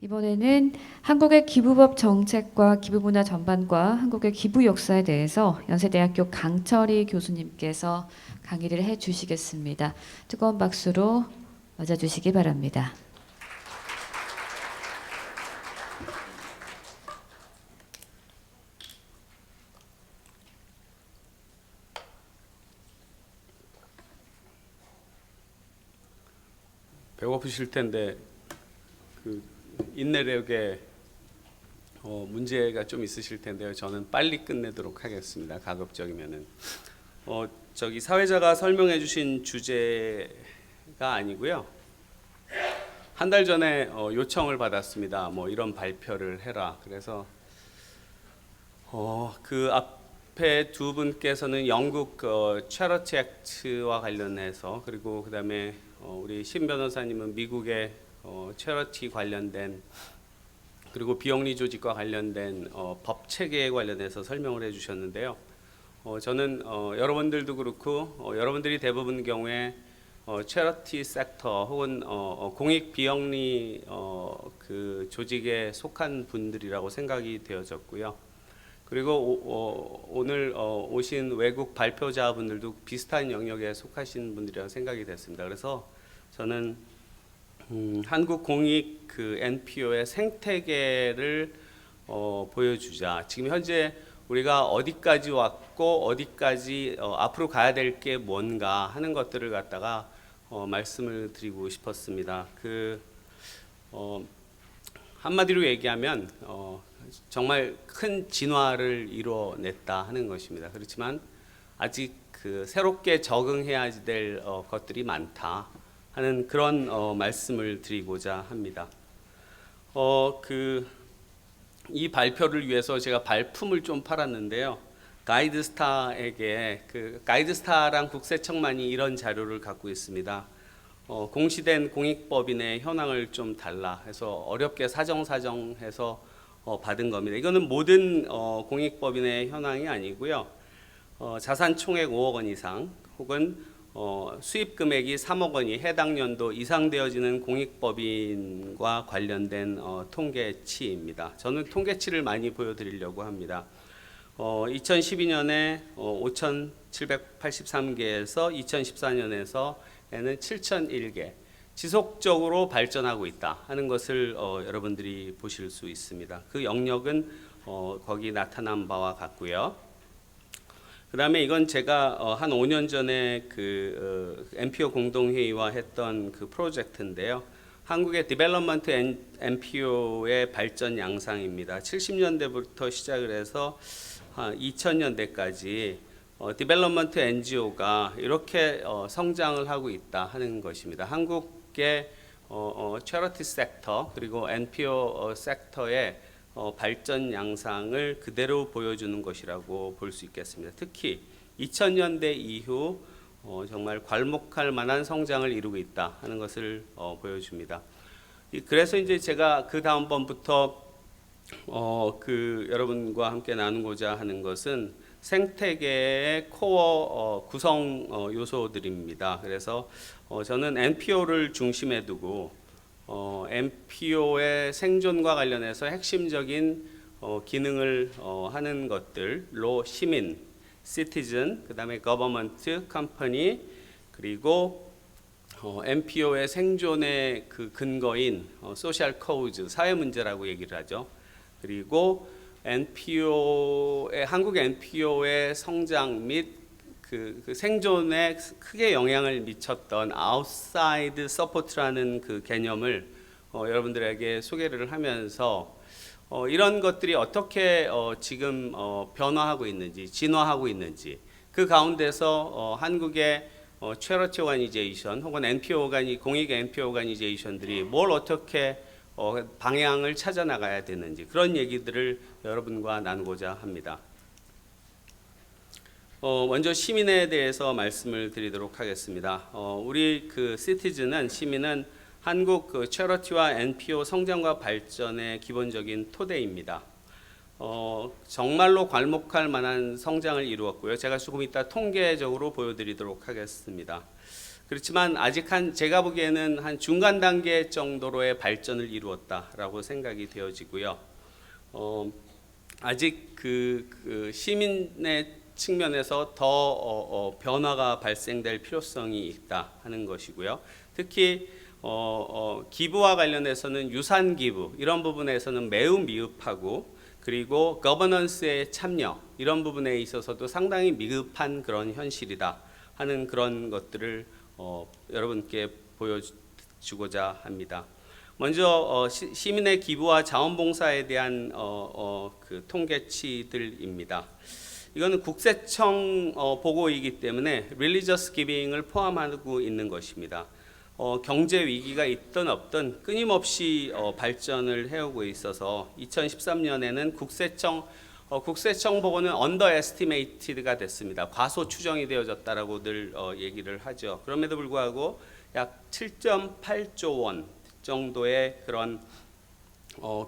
이번에는 한국의 기부법 정책과 기부문화 전반과 한국의 기부 역사에 대해서 연세대학교 강철희 교수님께서 강의를 해주시겠습니다. 뜨거운 박수로 맞아주시기 바랍니다. 배고프실 텐데 인내력에 문제가 좀 있으실 텐데요. 저는 빨리 끝내도록 하겠습니다. 가급적이면은 사회자가 설명해 주신 주제가 아니고요. 한 달 전에 요청을 받았습니다. 이런 발표를 해라. 그래서 그 앞에 두 분께서는 영국 체러티 액트와 관련해서, 그리고 그다음에 우리 신 변호사님은 미국의 체러티 관련된, 그리고 비영리 조직과 관련된 법 체계에 관련해서 설명을 해주셨는데요. 저는 여러분들도 그렇고 여러분들이 대부분 경우에 체러티 섹터 혹은 공익 비영리 그 조직에 속한 분들이라고 생각이 되어졌고요. 그리고 오늘 오신 외국 발표자분들도 비슷한 영역에 속하신 분들이라고 생각이 됐습니다. 그래서 저는 한국 공익 NPO의 생태계를 보여주자. 지금 현재 우리가 어디까지 왔고 어디까지 앞으로 가야 될 게 뭔가 하는 것들을 갖다가 말씀을 드리고 싶었습니다. 한마디로 얘기하면 정말 큰 진화를 이뤄냈다 하는 것입니다. 그렇지만 아직 새롭게 적응해야 될 것들이 많다 하는 그런 말씀을 드리고자 합니다. 이 발표를 위해서 제가 발품을 좀 팔았는데요. 가이드스타에게 가이드스타랑 국세청만이 이런 자료를 갖고 있습니다. 공시된 공익법인의 현황을 좀 달라 해서 어렵게 사정해서 받은 겁니다. 이거는 모든 공익법인의 현황이 아니고요. 자산 총액 5억 원 이상 혹은 수입 금액이 3억 원이 해당 연도 이상 되어지는 공익법인과 관련된 통계치입니다. 저는 통계치를 많이 보여드리려고 합니다. 2012년에 5,783개에서 2014년에는 7,001개 지속적으로 발전하고 있다 하는 것을 여러분들이 보실 수 있습니다. 그 영역은 거기 나타난 바와 같고요. 그 다음에 이건 제가 한 5년 전에 NPO 공동회의와 했던 프로젝트인데요. 한국의 디벨롭먼트 NPO의 발전 양상입니다. 70년대부터 시작을 해서 2000년대까지 디벨롭먼트 NGO가 이렇게 성장을 하고 있다 하는 것입니다. 한국의 체리티 섹터 그리고 NPO 섹터의 발전 양상을 그대로 보여주는 것이라고 볼 수 있겠습니다. 특히 2000년대 이후 정말 괄목할 만한 성장을 이루고 있다 하는 것을 보여줍니다. 그래서 이제 제가 그 다음번부터 여러분과 함께 나누고자 하는 것은 생태계의 코어 구성 요소들입니다. 그래서 저는 NPO를 중심에 두고 NPO의 생존과 관련해서 핵심적인 기능을 하는 것들로 시민, 시티즌, 그 다음에 거버먼트, 컴퍼니, 그리고 NPO의 생존의 근거인 소셜 코우즈, 사회 문제라고 얘기를 하죠. 그리고 한국 NPO의 성장 및 생존에 크게 영향을 미쳤던 아웃사이드 서포트라는 개념을 여러분들에게 소개를 하면서 이런 것들이 어떻게 지금 변화하고 있는지, 진화하고 있는지, 그 가운데서 한국의 체리티 오가니제이션 혹은 공익 NPO 오가니제이션들이 뭘 어떻게 방향을 찾아 나가야 되는지, 그런 얘기들을 여러분과 나누고자 합니다. 먼저 시민에 대해서 말씀을 드리도록 하겠습니다. 우리 시민은 한국 체리티와 NPO 성장과 발전의 기본적인 토대입니다. 정말로 괄목할 만한 성장을 이루었고요. 제가 조금 이따 통계적으로 보여드리도록 하겠습니다. 그렇지만 아직 제가 보기에는 한 중간 단계 정도로의 발전을 이루었다라고 생각이 되어지고요. 아직 그 시민의 측면에서 더 변화가 발생될 필요성이 있다 하는 것이고요. 특히 기부와 관련해서는 유산 기부 이런 부분에서는 매우 미흡하고, 그리고 거버넌스의 참여 이런 부분에 있어서도 상당히 미흡한 그런 현실이다 하는 그런 것들을 여러분께 보여주고자 합니다. 먼저 시민의 기부와 자원봉사에 대한 그 통계치들입니다. 이거는 국세청 보고이기 때문에 Religious Giving을 포함하고 있는 것입니다. 경제 위기가 있든 없든 끊임없이 발전을 해오고 있어서 2013년에는 국세청 보고는 underestimated가 됐습니다. 과소 추정이 되어졌다라고 늘 얘기를 하죠. 그럼에도 불구하고 약 7.8조 원 정도의 그런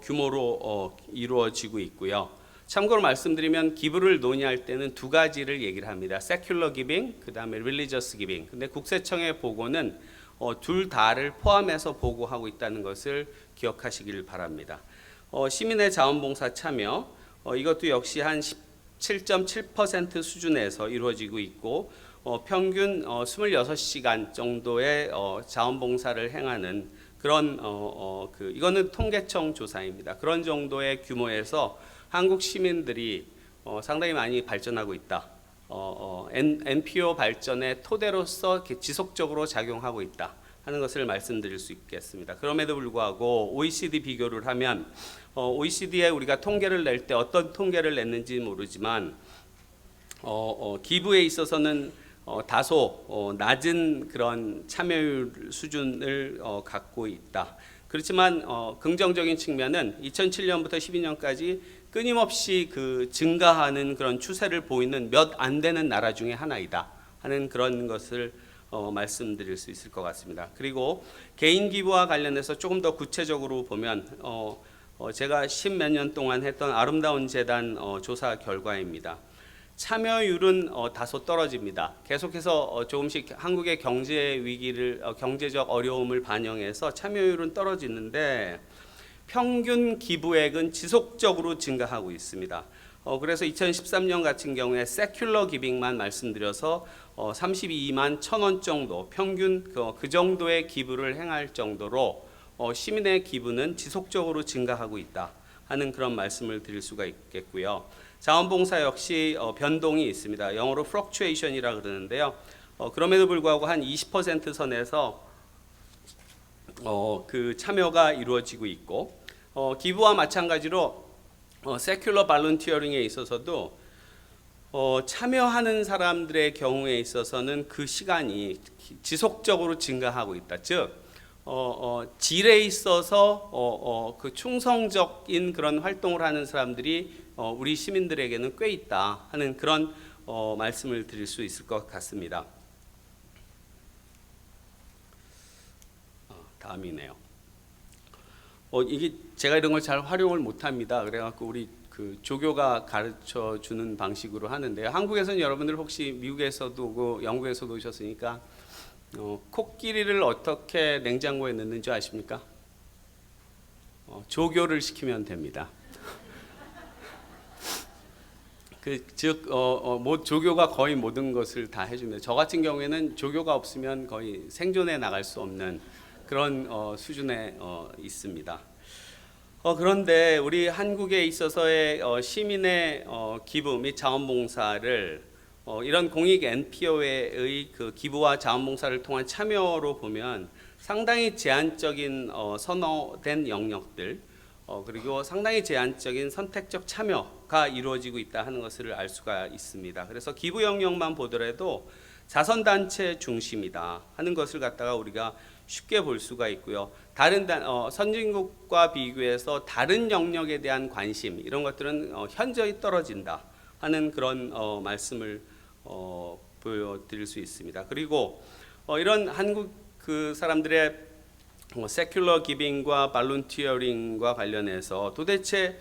규모로 이루어지고 있고요. 참고로 말씀드리면 기부를 논의할 때는 두 가지를 얘기를 합니다. secular giving, 그 다음에 religious giving. 근데 국세청의 보고는 둘 다를 포함해서 보고하고 있다는 것을 기억하시길 바랍니다. 시민의 자원봉사 참여, 이것도 역시 한 7.7% 수준에서 이루어지고 있고, 평균 26시간 정도의 자원봉사를 행하는 그런 이거는 통계청 조사입니다. 그런 정도의 규모에서 한국 시민들이 상당히 많이 발전하고 있다. NPO 발전의 토대로서 지속적으로 작용하고 있다 하는 것을 말씀드릴 수 있겠습니다. 그럼에도 불구하고 OECD 비교를 하면 OECD에 우리가 통계를 낼 때 어떤 통계를 냈는지 모르지만 기부에 있어서는 다소 낮은 그런 참여율 수준을 갖고 있다. 그렇지만 긍정적인 측면은 2007년부터 12년까지 끊임없이 그 증가하는 그런 추세를 보이는 몇 안 되는 나라 중에 하나이다 하는 그런 것을 말씀드릴 수 있을 것 같습니다. 그리고 개인 기부와 관련해서 조금 더 구체적으로 보면 제가 10몇 년 동안 했던 아름다운 재단 조사 결과입니다. 참여율은 다소 떨어집니다. 계속해서 조금씩 한국의 경제 위기를 경제적 어려움을 반영해서 참여율은 떨어지는데 평균 기부액은 지속적으로 증가하고 있습니다. 그래서 2013년 같은 경우에 세큘러 기빙만 말씀드려서 32만 1,000원 정도 평균 그 정도의 기부를 행할 정도로 시민의 기부는 지속적으로 증가하고 있다 하는 그런 말씀을 드릴 수가 있겠고요. 자원봉사 역시 변동이 있습니다. 영어로 fluctuation이라 그러는데요. 그럼에도 불구하고 한 20% 선에서 그 참여가 이루어지고 있고, 기부와 마찬가지로 secular volunteering에 있어서도 참여하는 사람들의 경우에 있어서는 그 시간이 지속적으로 증가하고 있다. 즉 질에 있어서 그 충성적인 그런 활동을 하는 사람들이 우리 시민들에게는 꽤 있다 하는 그런 말씀을 드릴 수 있을 것 같습니다. 다음이네요. 이게 제가 이런 걸 잘 활용을 못합니다. 그래갖고 우리 그 조교가 가르쳐 주는 방식으로 하는데요. 한국에서는 여러분들 혹시 미국에서도 오고 영국에서도 오셨으니까 코끼리를 어떻게 냉장고에 넣는지 아십니까? 조교를 시키면 됩니다. 조교가 거의 모든 것을 다 해줍니다. 저 같은 경우에는 조교가 없으면 거의 생존해 나갈 수 없는 그런 수준에 있습니다. 그런데 우리 한국에 있어서의 시민의 기부 및 자원봉사를 이런 공익 NPO의 그 기부와 자원봉사를 통한 참여로 보면 상당히 제한적인 선호된 영역들, 그리고 상당히 제한적인 선택적 참여가 이루어지고 있다 하는 것을 알 수가 있습니다. 그래서 기부 영역만 보더라도 자선단체 중심이다 하는 것을 갖다가 우리가 쉽게 볼 수가 있고요. 다른 선진국과 비교해서 다른 영역에 대한 관심 이런 것들은 현저히 떨어진다 하는 그런 말씀을 보여드릴 수 있습니다. 그리고 이런 한국 그 사람들의 세큘러 기빙과 발룬티어링과 관련해서 도대체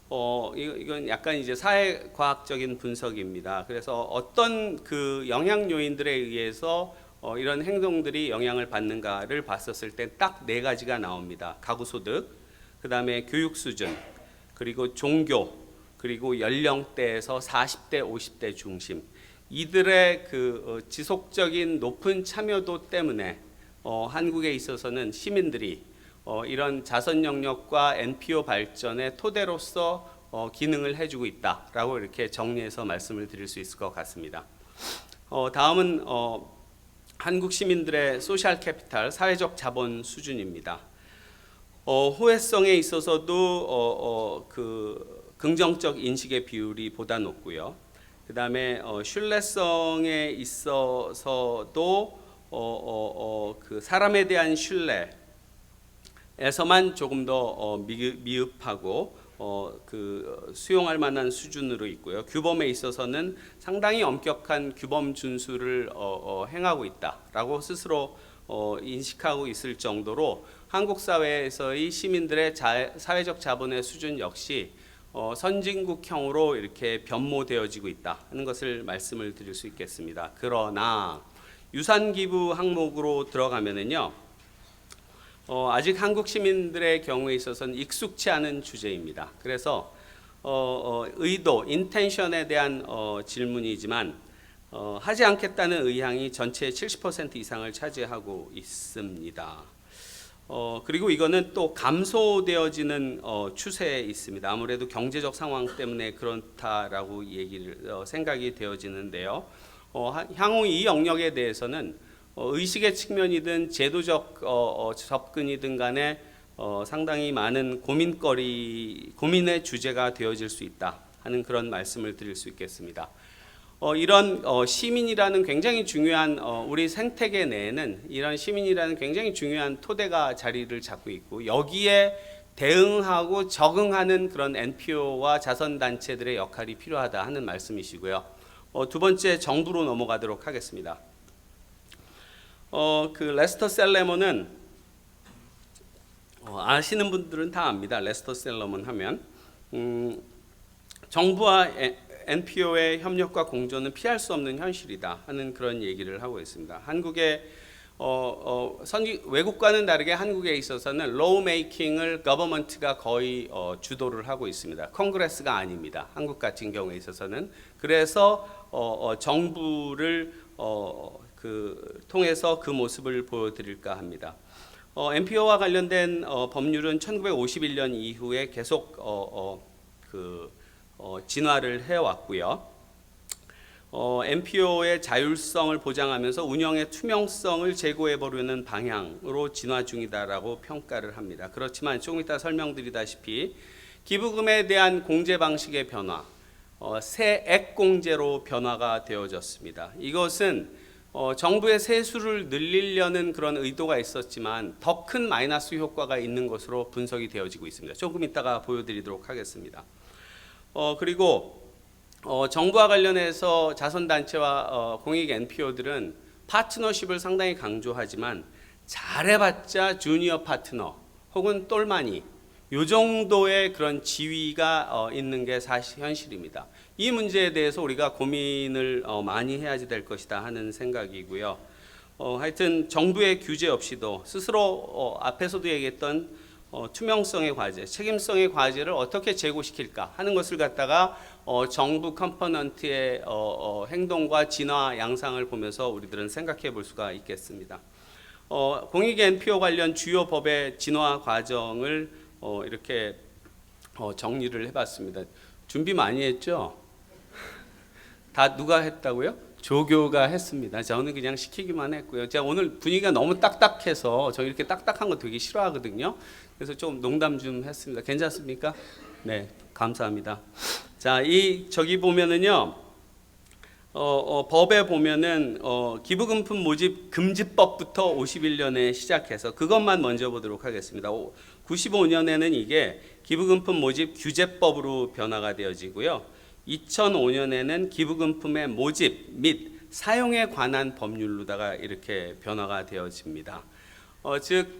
이건 약간 이제 사회과학적인 분석입니다. 그래서 어떤 그 영향 요인들에 의해서 이런 행동들이 영향을 받는가를 봤었을 때 딱 네 가지가 나옵니다. 가구 소득, 그다음에 교육 수준, 그리고 종교, 그리고 연령대에서 40대, 50대 중심. 이들의 그 지속적인 높은 참여도 때문에 한국에 있어서는 시민들이 이런 자선 영역과 NPO 발전의 토대로서 기능을 해주고 있다라고 이렇게 정리해서 말씀을 드릴 수 있을 것 같습니다. 다음은 한국 시민들의 소셜 캐피탈, 사회적 자본 수준입니다. 호혜성에 있어서도 그 긍정적 인식의 비율이 보다 높고요. 그 다음에 신뢰성에 있어서도 그 사람에 대한 신뢰에서만 조금 더 미흡하고 그 수용할 만한 수준으로 있고요. 규범에 있어서는 상당히 엄격한 규범 준수를 행하고 있다라고 스스로 인식하고 있을 정도로 한국 사회에서의 시민들의 사회적 자본의 수준 역시 선진국형으로 이렇게 변모되어지고 있다 하는 것을 말씀을 드릴 수 있겠습니다. 그러나 유산 기부 항목으로 들어가면은요, 아직 한국 시민들의 경우에 있어서는 익숙치 않은 주제입니다. 그래서 의도, 인텐션에 대한 질문이지만 하지 않겠다는 의향이 전체의 70% 이상을 차지하고 있습니다. 그리고 이거는 또 감소되어지는 추세에 있습니다. 아무래도 경제적 상황 때문에 그렇다라고 생각이 되어지는데요. 향후 이 영역에 대해서는 의식의 측면이든 제도적 접근이든 간에 상당히 많은 고민의 주제가 되어질 수 있다 하는 그런 말씀을 드릴 수 있겠습니다. 이런 시민이라는 굉장히 중요한 우리 생태계 내에는 이런 시민이라는 굉장히 중요한 토대가 자리를 잡고 있고, 여기에 대응하고 적응하는 그런 NPO와 자선단체들의 역할이 필요하다 하는 말씀이시고요. 두 번째, 정부로 넘어가도록 하겠습니다. 그 레스터 셀레몬은 아시는 분들은 다 압니다. 레스터 셀레몬 하면 정부와 NPO의 협력과 공존은 피할 수 없는 현실이다 하는 그런 얘기를 하고 있습니다. 한국의 외국과는 다르게 한국에 있어서는 로우 메이킹을 거버먼트가 거의 주도를 하고 있습니다. 컨그레스가 아닙니다. 한국 같은 경우에 있어서는. 그래서 정부를 통해서 그 모습을 보여드릴까 합니다. NPO와 관련된 법률은 1951년 이후에 계속 진화를 해왔고요. NPO의 자율성을 보장하면서 운영의 투명성을 제고해보려는 방향으로 진화 중이다라고 평가를 합니다. 그렇지만 조금 이따 설명드리다시피 기부금에 대한 공제 방식의 변화, 세액 공제로 변화가 되어졌습니다. 이것은 정부의 세수를 늘리려는 그런 의도가 있었지만 더 큰 마이너스 효과가 있는 것으로 분석이 되어지고 있습니다. 조금 이따가 보여드리도록 하겠습니다. 그리고 정부와 관련해서 자선단체와 공익 NPO들은 파트너십을 상당히 강조하지만 잘해봤자 주니어 파트너 혹은 똘마니 요 정도의 그런 지위가 있는 게 사실 현실입니다. 이 문제에 대해서 우리가 고민을 많이 해야지 될 것이다 하는 생각이고요. 하여튼 정부의 규제 없이도 스스로 앞에서도 얘기했던 투명성의 과제, 책임성의 과제를 어떻게 제고시킬까 하는 것을 갖다가 정부 컴포넌트의 행동과 진화 양상을 보면서 우리들은 생각해 볼 수가 있겠습니다. 공익 NPO 관련 주요 법의 진화 과정을 이렇게 정리를 해봤습니다. 준비 많이 했죠? 다 누가 했다고요? 조교가 했습니다. 저는 그냥 시키기만 했고요. 제가 오늘 분위기가 너무 딱딱해서 저 이렇게 딱딱한 거 되게 싫어하거든요. 그래서 좀 농담 좀 했습니다. 괜찮습니까? 네, 감사합니다. 자, 저기 보면은요, 법에 보면은 기부금품 모집 금지법부터 51년에 시작해서 그것만 먼저 보도록 하겠습니다. 95년에는 이게 기부금품 모집 규제법으로 변화가 되어지고요. 2005년에는 기부금품의 모집 및 사용에 관한 법률로다가 이렇게 변화가 되어집니다. 즉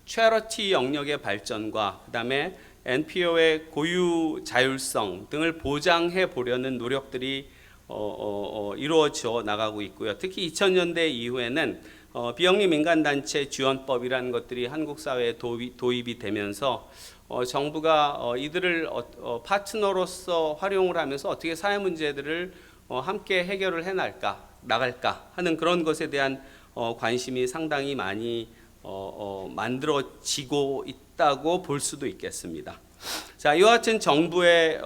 체리티 영역의 발전과 그다음에 NPO의 고유 자율성 등을 보장해 보려는 노력들이 이루어져 나가고 있고요. 특히 2000년대 이후에는 비영리 민간단체 지원법이라는 것들이 한국 사회에 도입이 되면서 정부가 이들을 파트너로서 활용을 하면서 어떻게 사회 문제들을 함께 해결을 나갈까 하는 그런 것에 대한 관심이 상당히 많이 만들어지고 있다고 볼 수도 있겠습니다. 자, 이와 같은 정부의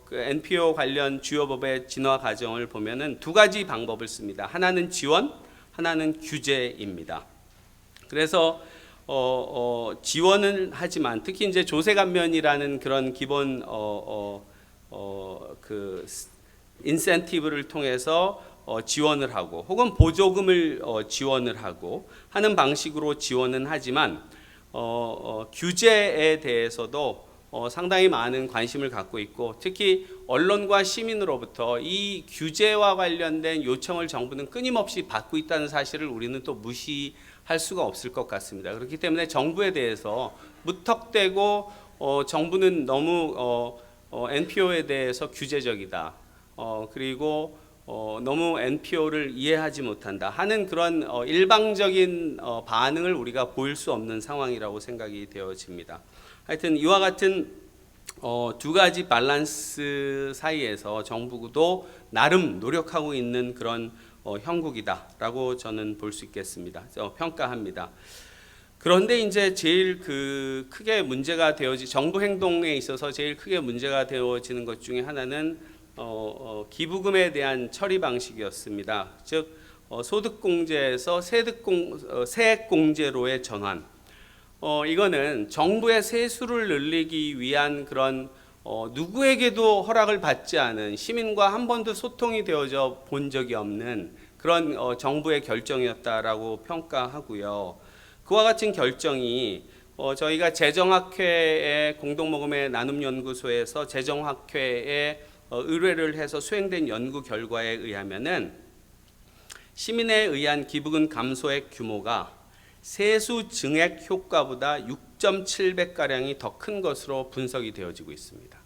그 NPO 관련 주요 법의 진화 과정을 보면은 두 가지 방법을 씁니다. 하나는 지원, 하나는 규제입니다. 그래서 지원은 하지만 특히 이제 조세감면이라는 그런 기본 그 인센티브를 통해서 지원을 하고 혹은 보조금을 지원을 하고 하는 방식으로 지원은 하지만 규제에 대해서도 상당히 많은 관심을 갖고 있고 특히 언론과 시민으로부터 이 규제와 관련된 요청을 정부는 끊임없이 받고 있다는 사실을 우리는 또 무시할 수가 없을 것 같습니다. 그렇기 때문에 정부에 대해서 무턱대고 정부는 너무 NPO에 대해서 규제적이다. 그리고 너무 NPO를 이해하지 못한다 하는 그런 일방적인 반응을 우리가 보일 수 없는 상황이라고 생각이 되어집니다. 하여튼 이와 같은 두 가지 밸런스 사이에서 정부도 나름 노력하고 있는 그런 형국이다라고 저는 볼 수 있겠습니다. 평가합니다. 그런데 이제 제일 크게 문제가 정부 행동에 있어서 제일 크게 문제가 되어지는 것 중에 하나는 기부금에 대한 처리 방식이었습니다. 즉 소득공제에서 세액공제로의 전환. 이거는 정부의 세수를 늘리기 위한 그런 누구에게도 허락을 받지 않은 시민과 한 번도 소통이 되어져 본 적이 없는 그런 정부의 결정이었다라고 평가하고요. 그와 같은 결정이 저희가 재정학회의 공동모금의 나눔연구소에서 재정학회에 의뢰를 해서 수행된 연구 결과에 의하면은 시민에 의한 기부금 감소액 규모가 세수 증액 효과보다 6.7배가량이 더 큰 것으로 분석이 되어지고 있습니다.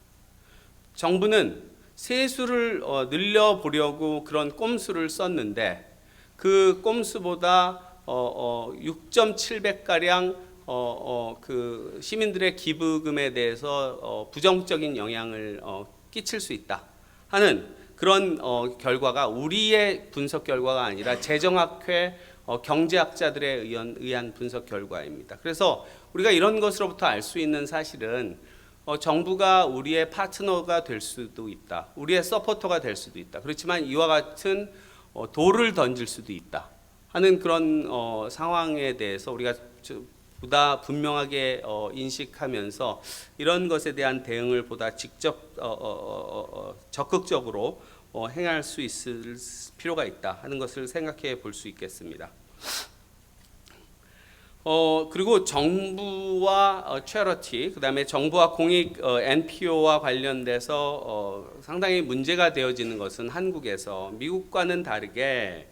정부는 세수를 늘려보려고 그런 꼼수를 썼는데 그 꼼수보다 6.7배가량 그 시민들의 기부금에 대해서 부정적인 영향을 끼칠 수 있다 하는 그런 결과가 우리의 분석 결과가 아니라 재정학회 경제학자들에 의한 분석 결과입니다. 그래서 우리가 이런 것으로부터 알 수 있는 사실은 정부가 우리의 파트너가 될 수도 있다. 우리의 서포터가 될 수도 있다. 그렇지만 이와 같은 돌을 던질 수도 있다 하는 그런 상황에 대해서 우리가 보다 분명하게 인식하면서 이런 것에 대한 대응을 보다 직접 적극적으로 행할 수 있을 필요가 있다 하는 것을 생각해 볼 수 있겠습니다. 그리고 정부와 체러티, 그다음에 정부와 공익 NPO와 관련돼서 상당히 문제가 되어지는 것은 한국에서 미국과는 다르게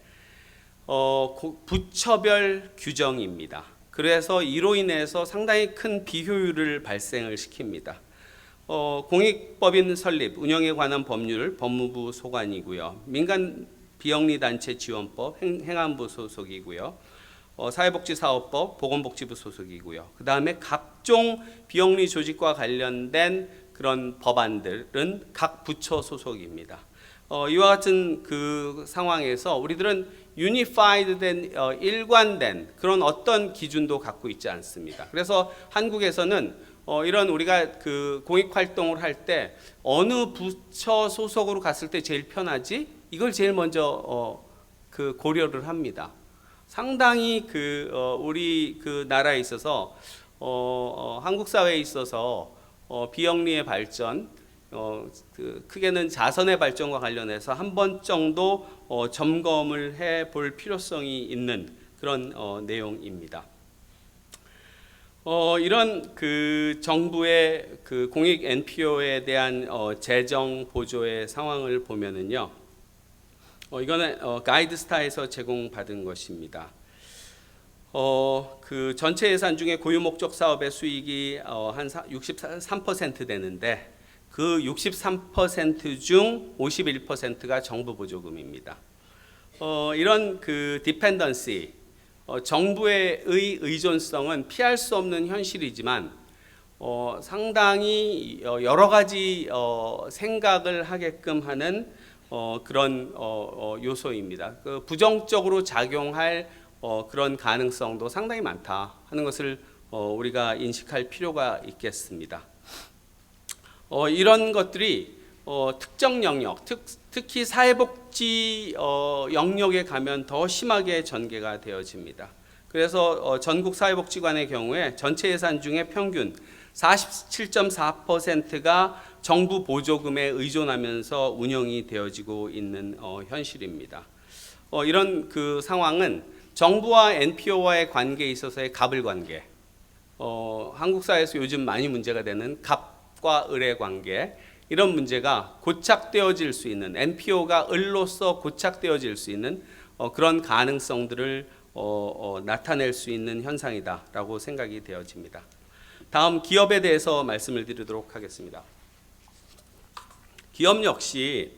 부처별 규정입니다. 그래서 이로 인해서 상당히 큰 비효율을 발생을 시킵니다. 공익법인 설립, 운영에 관한 법률 법무부 소관이고요. 민간 비영리단체 지원법 행안부 소속이고요. 사회복지사업법 보건복지부 소속이고요. 그 다음에 각종 비영리 조직과 관련된 그런 법안들은 각 부처 소속입니다. 이와 같은 그 상황에서 우리들은 유니파이드된 일관된 그런 어떤 기준도 갖고 있지 않습니다. 그래서 한국에서는 이런 우리가 그 공익 활동을 할 때 어느 부처 소속으로 갔을 때 제일 편하지? 이걸 제일 먼저 그 고려를 합니다. 상당히 우리 그 나라에 있어서 한국 사회에 있어서 비영리의 발전, 크게는 자선의 발전과 관련해서 한 번 정도 점검을 해볼 필요성이 있는 그런 내용입니다. 이런 그 정부의 그 공익 NPO에 대한 재정 보조의 상황을 보면은요, 이거는 가이드스타에서 제공받은 것입니다. 그 전체 예산 중에 고유 목적 사업의 수익이 한 63% 되는데 그 63%중 51%가 정부 보조금입니다. 이런 그 디펜던시, 정부의 의존성은 피할 수 없는 현실이지만 상당히 여러 가지 생각을 하게끔 하는 그런 요소입니다. 그 부정적으로 작용할 그런 가능성도 상당히 많다 하는 것을 우리가 인식할 필요가 있겠습니다. 이런 것들이 특정 영역, 특히 사회복지 영역에 가면 더 심하게 전개가 되어집니다. 그래서 전국 사회복지관의 경우에 전체 예산 중에 평균 47.4%가 정부 보조금에 의존하면서 운영이 되어지고 있는 현실입니다. 이런 그 상황은 정부와 NPO와의 관계에 있어서의 갑을관계, 한국 사회에서 요즘 많이 문제가 되는 갑과 을의 관계, 이런 문제가 고착되어질 수 있는, NPO가 을로서 고착되어질 수 있는 그런 가능성들을 나타낼 수 있는 현상이다라고 생각이 되어집니다. 다음 기업에 대해서 말씀을 드리도록 하겠습니다. 기업 역시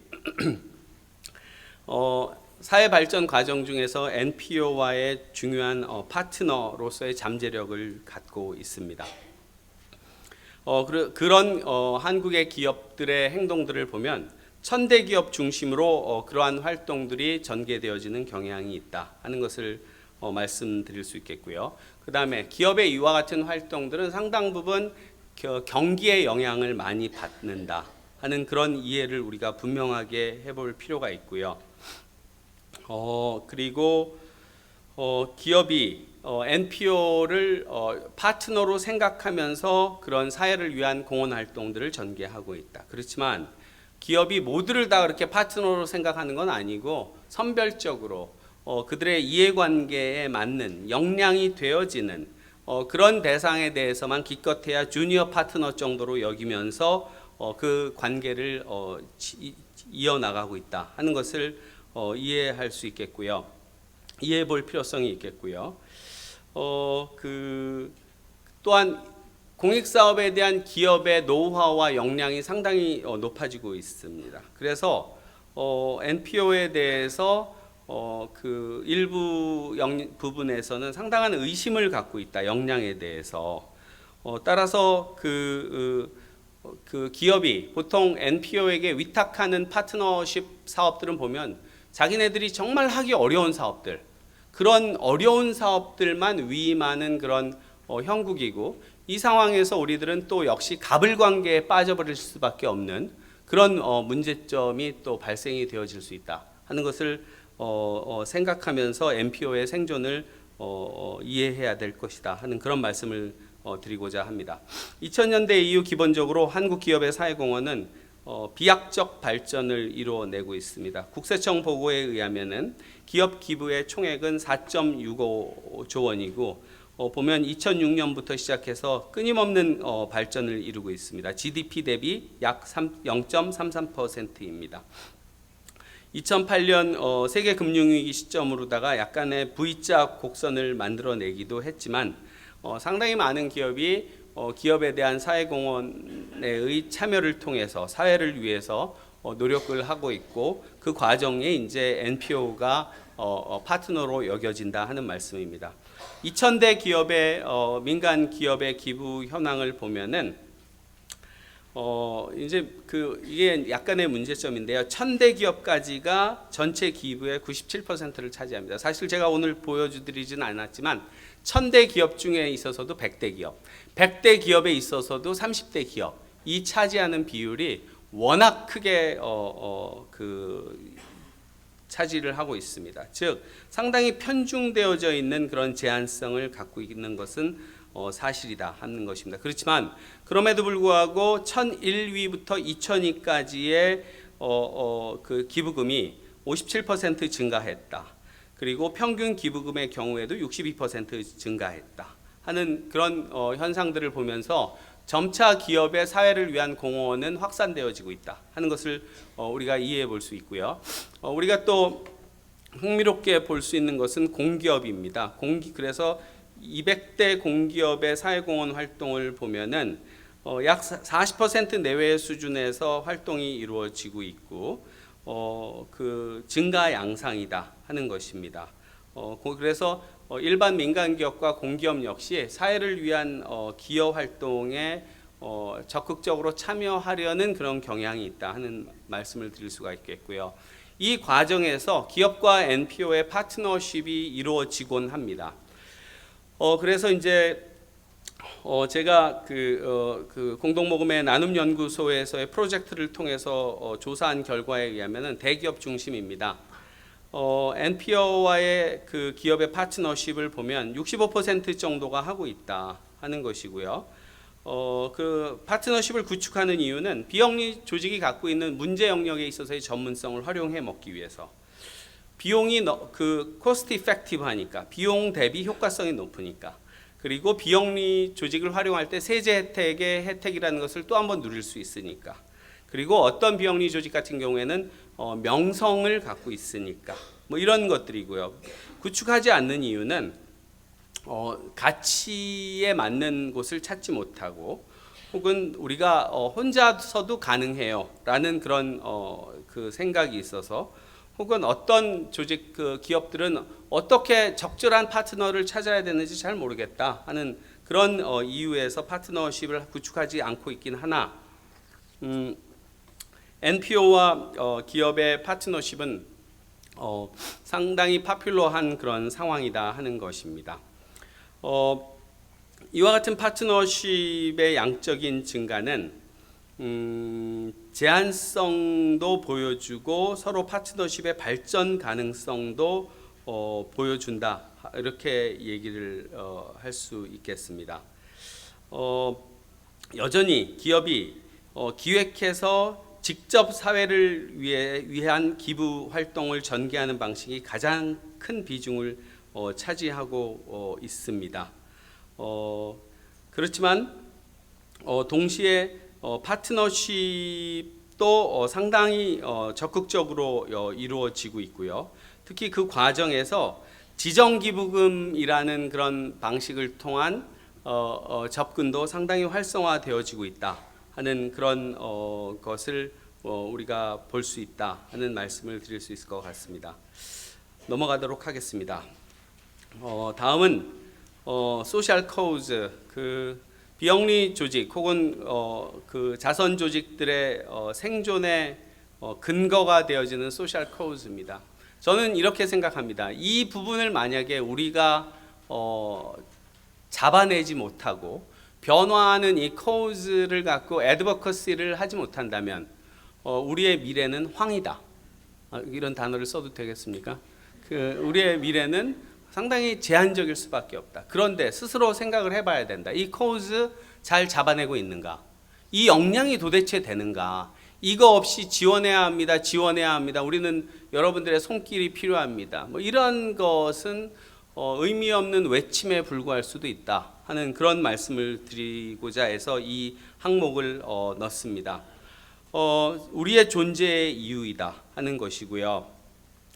사회 발전 과정 중에서 NPO와의 중요한 파트너로서의 잠재력을 갖고 있습니다. 그런 한국의 기업들의 행동들을 보면 천대 기업 중심으로 그러한 활동들이 전개되어지는 경향이 있다 하는 것을 말씀드릴 수 있겠고요. 그 다음에 기업의 이와 같은 활동들은 상당 부분 경기의 영향을 많이 받는다 하는 그런 이해를 우리가 분명하게 해볼 필요가 있고요. 그리고 기업이 NPO를 파트너로 생각하면서 그런 사회를 위한 공헌 활동들을 전개하고 있다. 그렇지만 기업이 모두를 다 그렇게 파트너로 생각하는 건 아니고 선별적으로 그들의 이해관계에 맞는 역량이 되어지는 그런 대상에 대해서만 기껏해야 주니어 파트너 정도로 여기면서 그 관계를 이어나가고 있다 하는 것을 이해할 수 있겠고요. 이해해 볼 필요성이 있겠고요. 또한 공익사업에 대한 기업의 노하우와 역량이 상당히 높아지고 있습니다. 그래서 NPO에 대해서 그 일부 부분에서는 상당한 의심을 갖고 있다. 역량에 대해서. 따라서 그 기업이 보통 NPO에게 위탁하는 파트너십 사업들은 보면 자기네들이 정말 하기 어려운 사업들, 그런 어려운 사업들만 위임하는 그런 형국이고, 이 상황에서 우리들은 또 역시 갑을관계에 빠져버릴 수밖에 없는 그런 문제점이 또 발생이 되어질 수 있다 하는 것을 생각하면서 NPO의 생존을 이해해야 될 것이다 하는 그런 말씀을 드리고자 합니다. 2000년대 이후 기본적으로 한국 기업의 사회공헌은 비약적 발전을 이루어내고 있습니다. 국세청 보고에 의하면은 기업 기부의 총액은 4.65조 원이고 보면 2006년부터 시작해서 끊임없는 발전을 이루고 있습니다. GDP 대비 약 0.33%입니다. 2008년 세계 금융위기 시점으로다가 약간의 V자 곡선을 만들어내기도 했지만 상당히 많은 기업이 기업에 대한 사회공헌의 참여를 통해서 사회를 위해서 노력을 하고 있고, 그 과정에 이제 NPO가 파트너로 여겨진다 하는 말씀입니다. 2000대 기업의 민간 기업의 기부 현황을 보면은 이제 이게 약간의 문제점인데요. 1000대 기업까지가 전체 기부의 97%를 차지합니다. 사실 제가 오늘 보여드리지는 않았지만 1000대 기업 중에 있어서도 100대 기업, 100대 기업에 있어서도 30대 기업, 이 차지하는 비율이 워낙 크게 차지를 하고 있습니다. 즉 상당히 편중되어져 있는 그런 제한성을 갖고 있는 것은 사실이다 하는 것입니다. 그렇지만 그럼에도 불구하고 1001위부터 2002까지의 그 기부금이 57% 증가했다. 그리고 평균 기부금의 경우에도 62% 증가했다 하는 그런 현상들을 보면서 점차 기업의 사회를 위한 공헌은 확산되어지고 있다 하는 것을 우리가 이해해 볼 수 있고요. 우리가 또 흥미롭게 볼 수 있는 것은 공기업입니다. 그래서 200대 공기업의 사회공헌 활동을 보면은 약 40% 내외의 수준에서 활동이 이루어지고 있고 그 증가 양상이다 하는 것입니다. 그래서 일반 민간 기업과 공기업 역시 사회를 위한 기여 활동에 적극적으로 참여하려는 그런 경향이 있다 하는 말씀을 드릴 수가 있겠고요. 이 과정에서 기업과 NPO의 파트너십이 이루어지곤 합니다. 그래서 이제 제가 그 공동모금의 나눔연구소에서의 프로젝트를 통해서 조사한 결과에 의하면은 대기업 중심입니다. NPO와의 그 기업의 파트너십을 보면 65% 정도가 하고 있다 하는 것이고요. 그 파트너십을 구축하는 이유는 비영리 조직이 갖고 있는 문제 영역에 있어서의 전문성을 활용해 먹기 위해서, 비용이 그 코스트 이펙티브하니까, 비용 대비 효과성이 높으니까, 그리고 비영리 조직을 활용할 때 세제 혜택의 혜택이라는 것을 또 한번 누릴 수 있으니까, 그리고 어떤 비영리 조직 같은 경우에는 명성을 갖고 있으니까, 뭐 이런 것들이고요. 구축하지 않는 이유는 가치에 맞는 곳을 찾지 못하고, 혹은 우리가 혼자서도 가능해요 라는 그런 그 생각이 있어서, 혹은 어떤 조직 그 기업들은 어떻게 적절한 파트너를 찾아야 되는지 잘 모르겠다 하는 그런 이유에서 파트너십을 구축하지 않고 있긴 하나, NPO와 기업의 파트너십은 상당히 파퓰러한 그런 상황이다 하는 것입니다. 이와 같은 파트너십의 양적인 증가는 제한성도 보여주고 서로 파트너십의 발전 가능성도 보여준다, 이렇게 얘기를 할 수 있겠습니다. 여전히 기업이 기획해서 직접 사회를 위한 기부 활동을 전개하는 방식이 가장 큰 비중을 차지하고 있습니다. 그렇지만 동시에 파트너십도 상당히 적극적으로 이루어지고 있고요. 특히 그 과정에서 지정기부금이라는 그런 방식을 통한 접근도 상당히 활성화되어지고 있다 하는 그런 것을 우리가 볼 수 있다 하는 말씀을 드릴 수 있을 것 같습니다. 넘어가도록 하겠습니다. 다음은 소셜 코즈, 그 비영리 조직 혹은 그 자선 조직들의 생존의 근거가 되어지는 소셜 코즈입니다. 저는 이렇게 생각합니다. 이 부분을 만약에 우리가 잡아내지 못하고 변화하는 이 코즈를 갖고 애드버커시를 하지 못한다면 우리의 미래는 황이다. 이런 단어를 써도 되겠습니까? 우리의 미래는 상당히 제한적일 수밖에 없다. 그런데 스스로 생각을 해봐야 된다. 이 코즈 잘 잡아내고 있는가? 이 역량이 도대체 되는가? 이거 없이 지원해야 합니다. 지원해야 합니다. 우리는 여러분들의 손길이 필요합니다. 뭐 이런 것은 의미 없는 외침에 불과할 수도 있다 하는 그런 말씀을 드리고자 해서 이 항목을 넣습니다. 우리의 존재의 이유이다 하는 것이고요.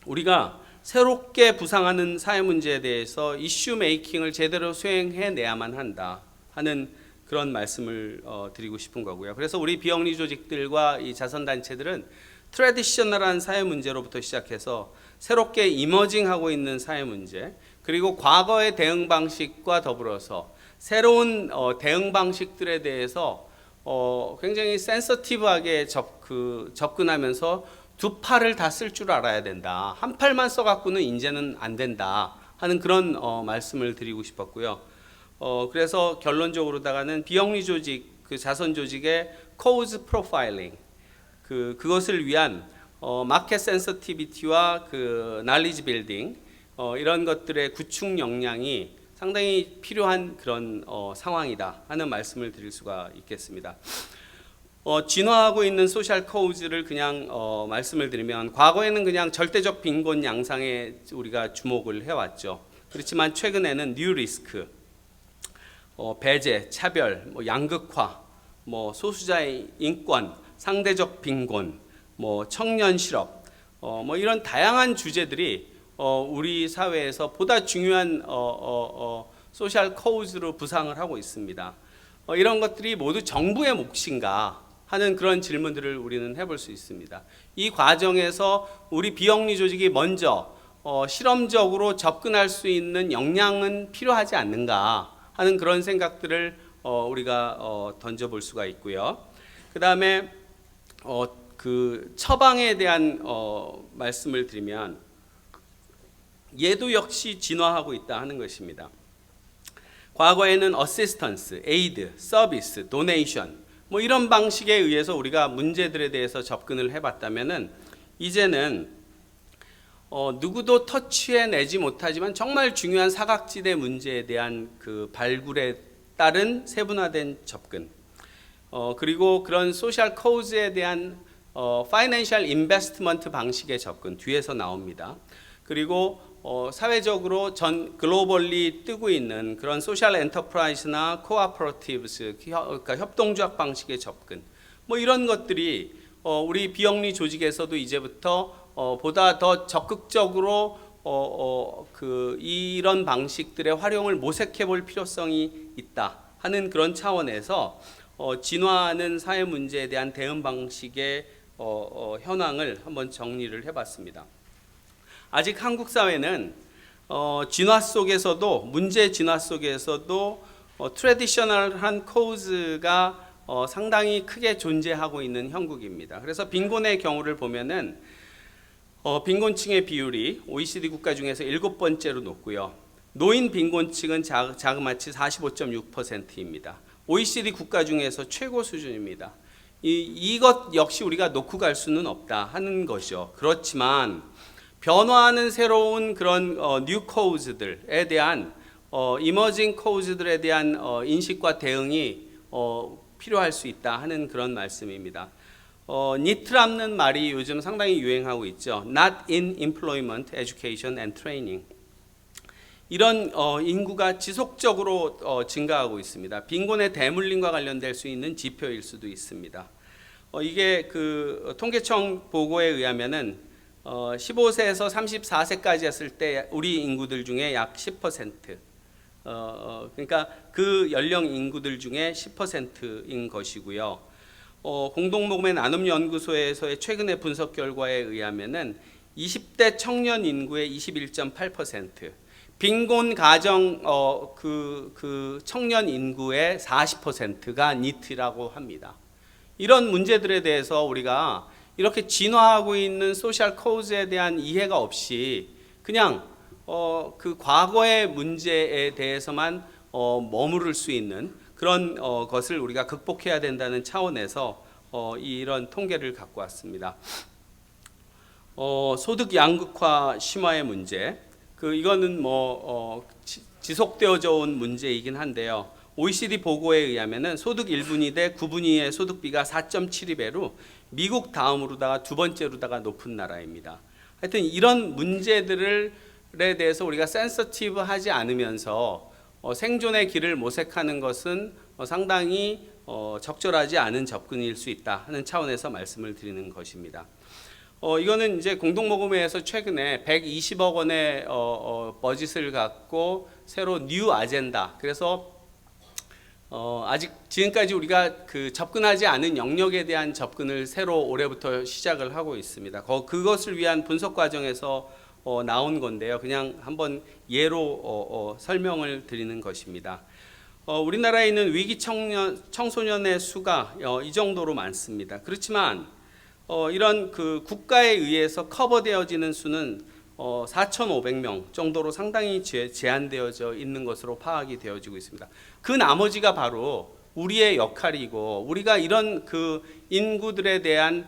우리가 새롭게 부상하는 사회 문제에 대해서 이슈 메이킹을 제대로 수행해내야만 한다 하는 그런 말씀을 드리고 싶은 거고요. 그래서 우리 비영리 조직들과 이 자선단체들은 트래디셔널한 사회 문제로부터 시작해서 새롭게 이머징하고 있는 사회 문제, 그리고 과거의 대응 방식과 더불어서 새로운 대응 방식들에 대해서 굉장히 센서티브하게 접근하면서 두 팔을 다 쓸 줄 알아야 된다. 한 팔만 써갖고는 이제는 안 된다 하는 그런 말씀을 드리고 싶었고요. 그래서 결론적으로다가는 비영리 조직, 그 자선 조직의 코즈 프로파일링, 그것을 위한 마켓 센서티비티와 그 날리지 빌딩, 이런 것들의 구축 역량이 상당히 필요한 그런 상황이다 하는 말씀을 드릴 수가 있겠습니다. 진화하고 있는 소셜 코즈를 그냥 말씀을 드리면, 과거에는 그냥 절대적 빈곤 양상에 우리가 주목을 해왔죠. 그렇지만 최근에는 뉴 리스크, 배제, 차별, 양극화, 소수자의 인권, 상대적 빈곤, 청년 실업, 이런 다양한 주제들이 우리 사회에서 보다 중요한 소셜 코즈로 부상을 하고 있습니다. 이런 것들이 모두 정부의 몫인가 하는 그런 질문들을 우리는 해볼 수 있습니다. 이 과정에서 우리 비영리 조직이 먼저 실험적으로 접근할 수 있는 역량은 필요하지 않는가 하는 그런 생각들을 우리가 던져볼 수가 있고요. 그 다음에 그 처방에 대한 말씀을 드리면 얘도 역시 진화하고 있다 하는 것입니다. 과거에는 어시스턴스, 에이드, 서비스, 도네이션 뭐 이런 방식에 의해서 우리가 문제들에 대해서 접근을 해봤다면은 이제는 누구도 터치해내지 못하지만 정말 중요한 사각지대 문제에 대한 그 발굴에 따른 세분화된 접근, 그리고 그런 소셜 코즈에 대한 파이낸셜 인베스트먼트 방식의 접근 뒤에서 나옵니다. 그리고 사회적으로 전 글로벌리 뜨고 있는 그런 소셜 엔터프라이즈나 코아퍼레티브스, 그러니까 협동조합 방식의 접근, 뭐 이런 것들이 우리 비영리 조직에서도 이제부터 보다 더 적극적으로 이런 방식들의 활용을 모색해 볼 필요성이 있다 하는 그런 차원에서 진화하는 사회 문제에 대한 대응 방식의 현황을 한번 정리를 해봤습니다. 아직 한국 사회는 진화 속에서도 문제 진화 속에서도 트래디셔널한 코즈가 상당히 크게 존재하고 있는 형국입니다. 그래서 빈곤의 경우를 보면은 빈곤층의 비율이 OECD 국가 중에서 7번째로 높고요. 노인 빈곤층은 자그마치 45.6%입니다. OECD 국가 중에서 최고 수준입니다. 이것 역시 우리가 놓고 갈 수는 없다 하는 것이죠. 그렇지만 변화하는 새로운 그런 뉴 코즈들에 대한 이머징 코즈들에 대한 인식과 대응이 필요할 수 있다 하는 그런 말씀입니다. 니트라는 말이 요즘 상당히 유행하고 있죠. Not in employment, education and training. 이런 인구가 지속적으로 증가하고 있습니다. 빈곤의 대물림과 관련될 수 있는 지표일 수도 있습니다. 이게 그 통계청 보고에 의하면은 15세에서 34세까지 했을 때 우리 인구들 중에 약 10%, 그러니까 그 연령 인구들 중에 10%인 것이고요. 공동모금의 나눔연구소에서의 최근의 분석 결과에 의하면은 20대 청년 인구의 21.8%, 빈곤 가정 그 청년 인구의 40%가 니트라고 합니다. 이런 문제들에 대해서 우리가 이렇게 진화하고 있는 소셜 코즈에 대한 이해가 없이 그냥 그 과거의 문제에 대해서만 머무를 수 있는 그런 것을 우리가 극복해야 된다는 차원에서 이런 통계를 갖고 왔습니다. 소득 양극화 심화의 문제, 이거는 지속되어져 온 문제이긴 한데요. OECD 보고에 의하면은 소득 1분위 대 9분위의 소득비가 4.72배로 미국 다음으로다가 두 번째로다가 높은 나라입니다. 하여튼 이런 문제들에 대해서 우리가 센서티브하지 않으면서 생존의 길을 모색하는 것은 상당히 적절하지 않은 접근일 수 있다 하는 차원에서 말씀을 드리는 것입니다. 이거는 이제 공동모금회에서 최근에 120억 원의 버짓을 갖고 새로 뉴 아젠다, 그래서 아직 지금까지 우리가 그 접근하지 않은 영역에 대한 접근을 새로 올해부터 시작을 하고 있습니다. 그것을 위한 분석 과정에서 나온 건데요. 그냥 한번 예로 설명을 드리는 것입니다. 우리나라에 있는 위기 청소년의 수가 이 정도로 많습니다. 그렇지만 이런 그 국가에 의해서 커버되어지는 수는 4,500명 정도로 상당히 제한되어져 있는 것으로 파악이 되어지고 있습니다. 그 나머지가 바로 우리의 역할이고, 우리가 이런 그 인구들에 대한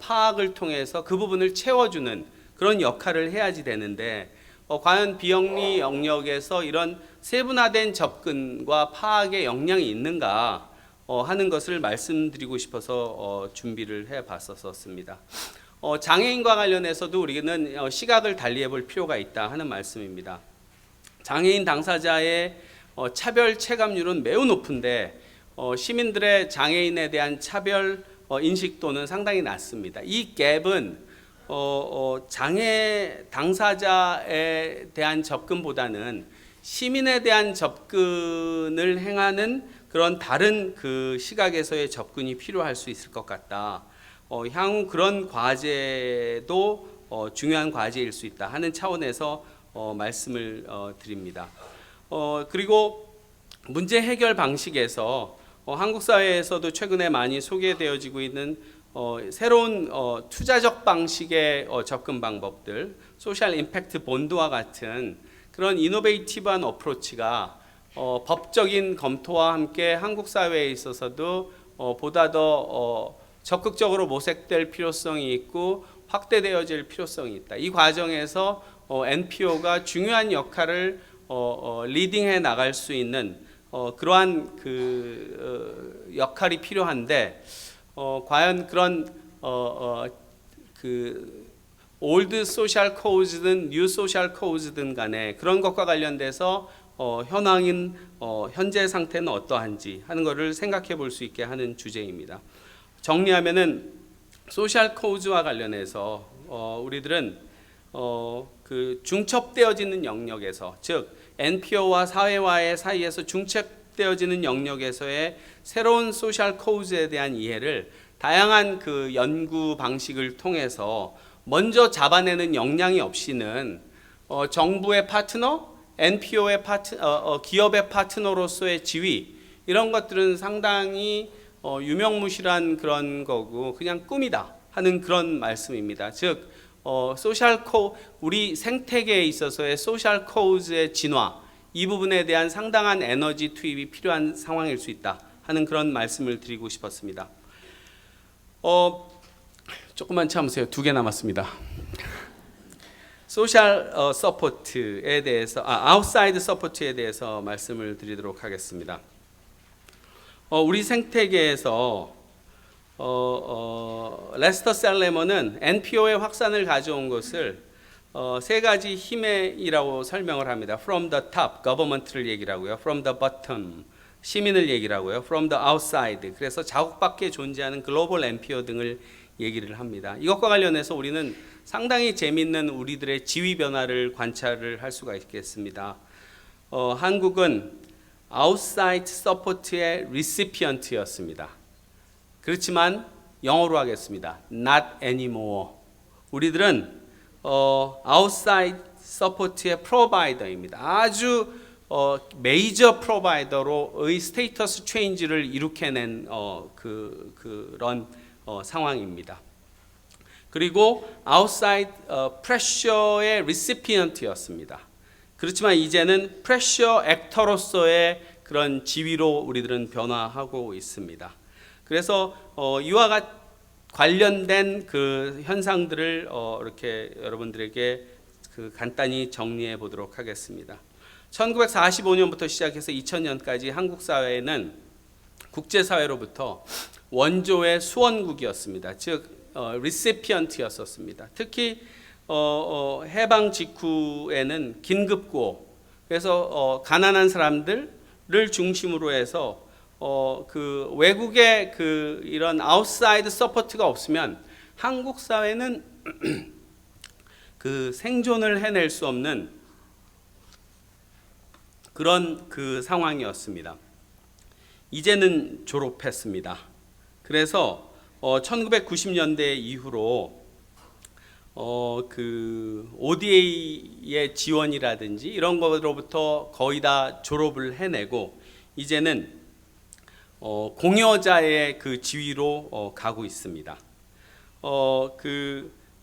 파악을 통해서 그 부분을 채워주는 그런 역할을 해야지 되는데, 과연 비영리 영역에서 이런 세분화된 접근과 파악의 역량이 있는가 하는 것을 말씀드리고 싶어서 준비를 해봤었습니다. 장애인과 관련해서도 우리는 시각을 달리해 볼 필요가 있다 하는 말씀입니다. 장애인 당사자의 차별 체감률은 매우 높은데 시민들의 장애인에 대한 차별 인식도는 상당히 낮습니다. 이 갭은 장애 당사자에 대한 접근보다는 시민에 대한 접근을 행하는 그런 다른 그 시각에서의 접근이 필요할 수 있을 것 같다. 향후 그런 과제도 중요한 과제일 수 있다 하는 차원에서 말씀을 드립니다. 그리고 문제 해결 방식에서 한국 사회에서도 최근에 많이 소개되어지고 있는 새로운 투자적 방식의 접근 방법들, 소셜 임팩트 본드와 같은 그런 이노베이티브한 어프로치가 법적인 검토와 함께 한국 사회에 있어서도 보다 더 적극적으로 모색될 필요성이 있고 확대되어질 필요성이 있다. 이 과정에서 NPO가 중요한 역할을 리딩해 나갈 수 있는 그러한 그 역할이 필요한데 과연 그런 그 올드 소셜 코즈든 뉴 소셜 코즈든 간에 그런 것과 관련돼서 현황인 현재 상태는 어떠한지 하는 것을 생각해 볼 수 있게 하는 주제입니다. 정리하면은 소셜 코즈와 관련해서 우리들은 그 중첩되어지는 영역에서, 즉 NPO와 사회와의 사이에서 중첩되어지는 영역에서의 새로운 소셜 코즈에 대한 이해를 다양한 그 연구 방식을 통해서 먼저 잡아내는 역량이 없이는 정부의 파트너, NPO의 기업의 파트너로서의 지위, 이런 것들은 상당히 유명무실한 그런 거고 그냥 꿈이다 하는 그런 말씀입니다. 즉 우리 생태계에 있어서의 소셜 코즈의 진화, 이 부분에 대한 상당한 에너지 투입이 필요한 상황일 수 있다 하는 그런 말씀을 드리고 싶었습니다. 조금만 참으세요. 2개 남았습니다. 소셜 서포트에 대해서, 아웃사이드 서포트에 대해서 말씀을 드리도록 하겠습니다. 우리 생태계에서 레스터 셀레먼은 NPO의 확산을 가져온 것을 3가지 힘이라고 설명을 합니다. From the top, government를 얘기를 하고요. From the bottom, 시민을 얘기를 하고요. From the outside, 그래서 자국 밖에 존재하는 글로벌 NPO 등을 얘기를 합니다. 이것과 관련해서 우리는 상당히 재미있는 우리들의 지위 변화를 관찰을 할 수가 있겠습니다. 한국은 outside support의 recipient였습니다. 그렇지만 영어로 하겠습니다. Not anymore. 우리들은 outside support의 provider입니다. 아주 메이저 프로바이더로의 스테이터스 체인지를 일으켜낸 그런 상황입니다. 그리고 outside pressure의 recipient였습니다. 그렇지만 이제는 pressure actor로서의 그런 지위로 우리들은 변화하고 있습니다. 그래서 이와 관련된 그 현상들을 이렇게 여러분들에게 그 간단히 정리해 보도록 하겠습니다. 1945년부터 시작해서 2000년까지 한국 사회는 국제사회로부터 원조의 수원국이었습니다. 즉 리시피언트였었습니다. 특히 해방 직후에는 긴급구호, 그래서 가난한 사람들을 중심으로 해서 그 외국의 그 이런 아웃사이드 서포트가 없으면 한국 사회는 그 생존을 해낼 수 없는 그런 그 상황이었습니다. 이제는 졸업했습니다. 그래서 1990년대 이후로 그 ODA의 지원이라든지 이런 것으로부터 거의 다 졸업을 해내고 이제는 공여자의 그 지위로 가고 있습니다.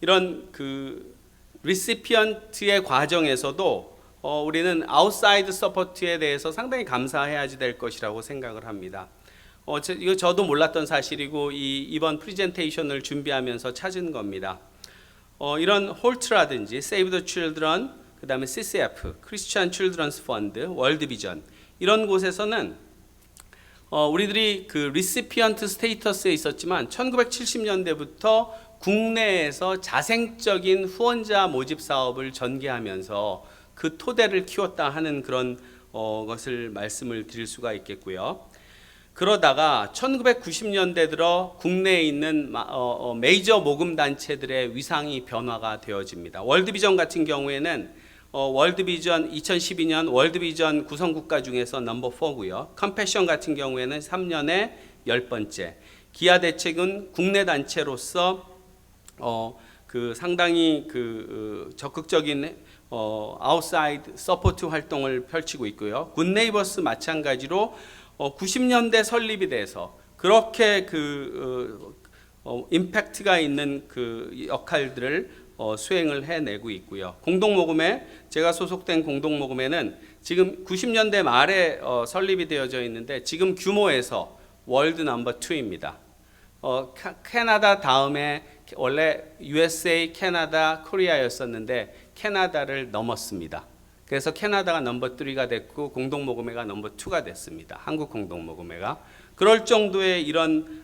이런 그 리시피언트의 과정에서도 우리는 아웃사이드 서포트에 대해서 상당히 감사해야지 될 것이라고 생각을 합니다. 이거 저도 몰랐던 사실이고 이번 프리젠테이션을 준비하면서 찾은 겁니다. 이런 홀트라든지 Save the Children, 그 다음에 CCF, Christian Children's Fund, 월드 비전, 이런 곳에서는 우리들이 그 리시피언트 스테이터스에 있었지만 1970년대부터 국내에서 자생적인 후원자 모집 사업을 전개하면서 그 토대를 키웠다 하는 그런 것을 말씀을 드릴 수가 있겠고요. 그러다가 1990년대 들어 국내에 있는 메이저 모금 단체들의 위상이 변화가 되어집니다. 월드비전 같은 경우에는 월드비전 2012년 월드비전 구성국가 중에서 넘버 4고요. 컴패션 같은 경우에는 3년에 10번째. 기아 대책은 국내 단체로서 그 상당히 적극적인 아웃사이드 서포트 활동을 펼치고 있고요. 굿네이버스 마찬가지로 90년대 설립이 돼서 그렇게 임팩트가 있는 그 역할들을 수행을 해내고 있고요. 공동모금회, 제가 소속된 공동모금회는 지금 90년대 말에 설립이 되어져 있는데 지금 규모에서 월드 넘버 2입니다. 캐나다 다음에 원래 USA, 캐나다, 코리아였었는데 캐나다를 넘었습니다. 그래서 캐나다가 넘버 3가 됐고 공동모금회가 넘버 2가 됐습니다. 한국 공동모금회가. 그럴 정도의 이런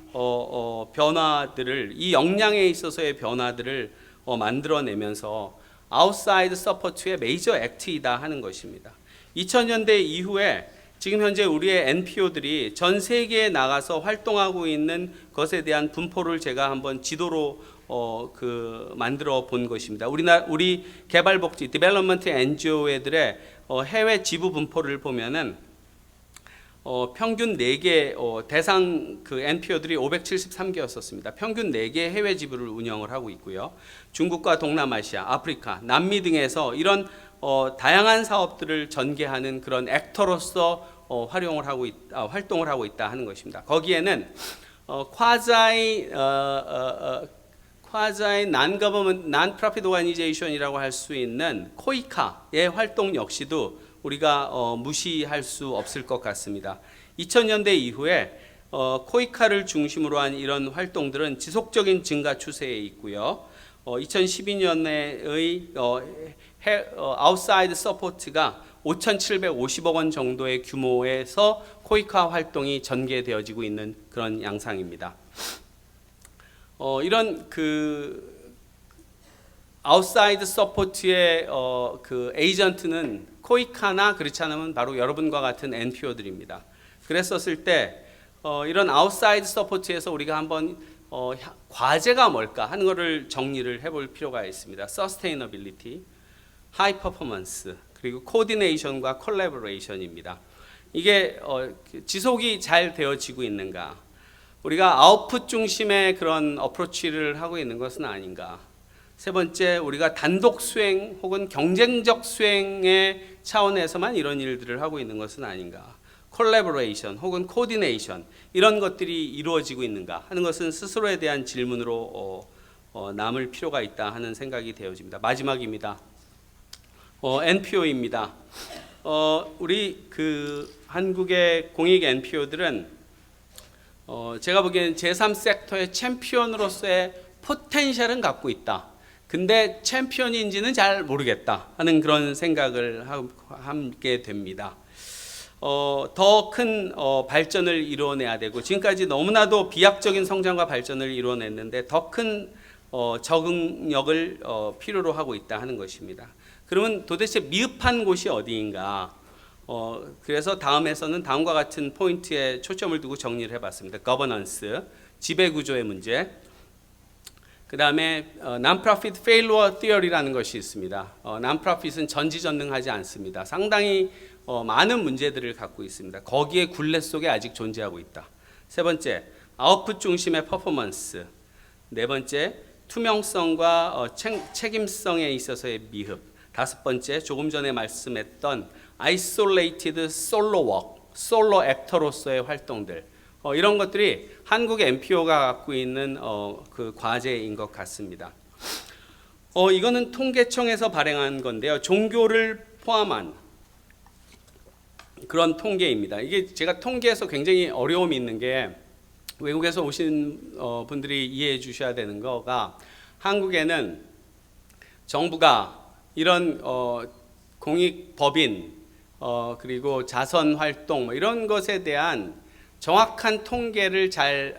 변화들을, 이 역량에 있어서의 변화들을 만들어내면서 아웃사이드 서포트의 메이저 액트이다 하는 것입니다. 2000년대 이후에 지금 현재 우리의 NPO들이 전 세계에 나가서 활동하고 있는 것에 대한 분포를 제가 한번 지도로 만들어 본 것입니다. 우리 개발복지 디벨롭먼트 NGO들의 해외 지부 분포를 보면은 평균 4개 대상 NPO들이 573개였었습니다. 평균 4개 해외 지부를 운영을 하고 있고요. 중국과 동남아시아, 아프리카, 남미 등에서 이런 다양한 사업들을 전개하는 그런 액터로서 활동을 하고 있다 하는 것입니다. 거기에는 콰자이 non-profit organization이라고 할 수 있는 코이카의 활동 역시도 우리가 무시할 수 없을 것 같습니다. 2000년대 이후에 코이카를 중심으로 한 이런 활동들은 지속적인 증가 추세에 있고요. 2012년에의 아웃사이드 서포트가 5,750억 원 정도의 규모에서 코이카 활동이 전개되어지고 있는 그런 양상입니다. 이런 아웃사이드 서포트의 에이전트는 코이카나 그렇지 않으면 바로 여러분과 같은 NPO들입니다. 그랬었을 때 이런 아웃사이드 서포트에서 우리가 한번 과제가 뭘까 하는 것을 정리를 해볼 필요가 있습니다. 서스테이너빌리티, 하이 퍼포먼스, 그리고 코디네이션과 콜라보레이션입니다. 이게 지속이 잘 되어지고 있는가? 우리가 아웃풋 중심의 그런 어프로치를 하고 있는 것은 아닌가? 세 번째, 우리가 단독 수행 혹은 경쟁적 수행의 차원에서만 이런 일들을 하고 있는 것은 아닌가? 콜라보레이션 혹은 코디네이션 이런 것들이 이루어지고 있는가 하는 것은 스스로에 대한 질문으로 남을 필요가 있다 하는 생각이 되어집니다. 마지막입니다. NPO입니다. 우리 한국의 공익 NPO들은 제가 보기에는 제3섹터의 챔피언으로서의 포텐셜은 갖고 있다. 근데 챔피언인지는 잘 모르겠다 하는 그런 생각을 하게 됩니다. 더 큰 발전을 이루어내야 되고 지금까지 너무나도 비약적인 성장과 발전을 이루어냈는데 더 큰 적응력을 필요로 하고 있다 하는 것입니다. 그러면 도대체 미흡한 곳이 어디인가? 그래서 다음에서는 다음과 같은 포인트에 초점을 두고 정리를 해봤습니다. 거버넌스, 지배구조의 문제. 그 다음에 non-profit failure theory라는 것이 있습니다. non-profit은 전지전능하지 않습니다. 상당히 많은 문제들을 갖고 있습니다. 거기에 굴레 속에 아직 존재하고 있다. 세 번째, 아웃풋 중심의 퍼포먼스. 네 번째, 투명성과 책임성에 있어서의 미흡. 다섯 번째, 조금 전에 말씀했던 isolated solo work, 솔로 액터로서의 활동들. 이런 것들이 한국 NPO가 갖고 있는 그 과제인 것 같습니다. 이거는 통계청에서 발행한 건데요. 종교를 포함한 그런 통계입니다. 이게 제가 통계에서 굉장히 어려움이 있는 게 외국에서 오신 분들이 이해해 주셔야 되는 거가 한국에는 정부가 이런 공익법인 그리고 자선활동 이런 것에 대한 정확한 통계를 잘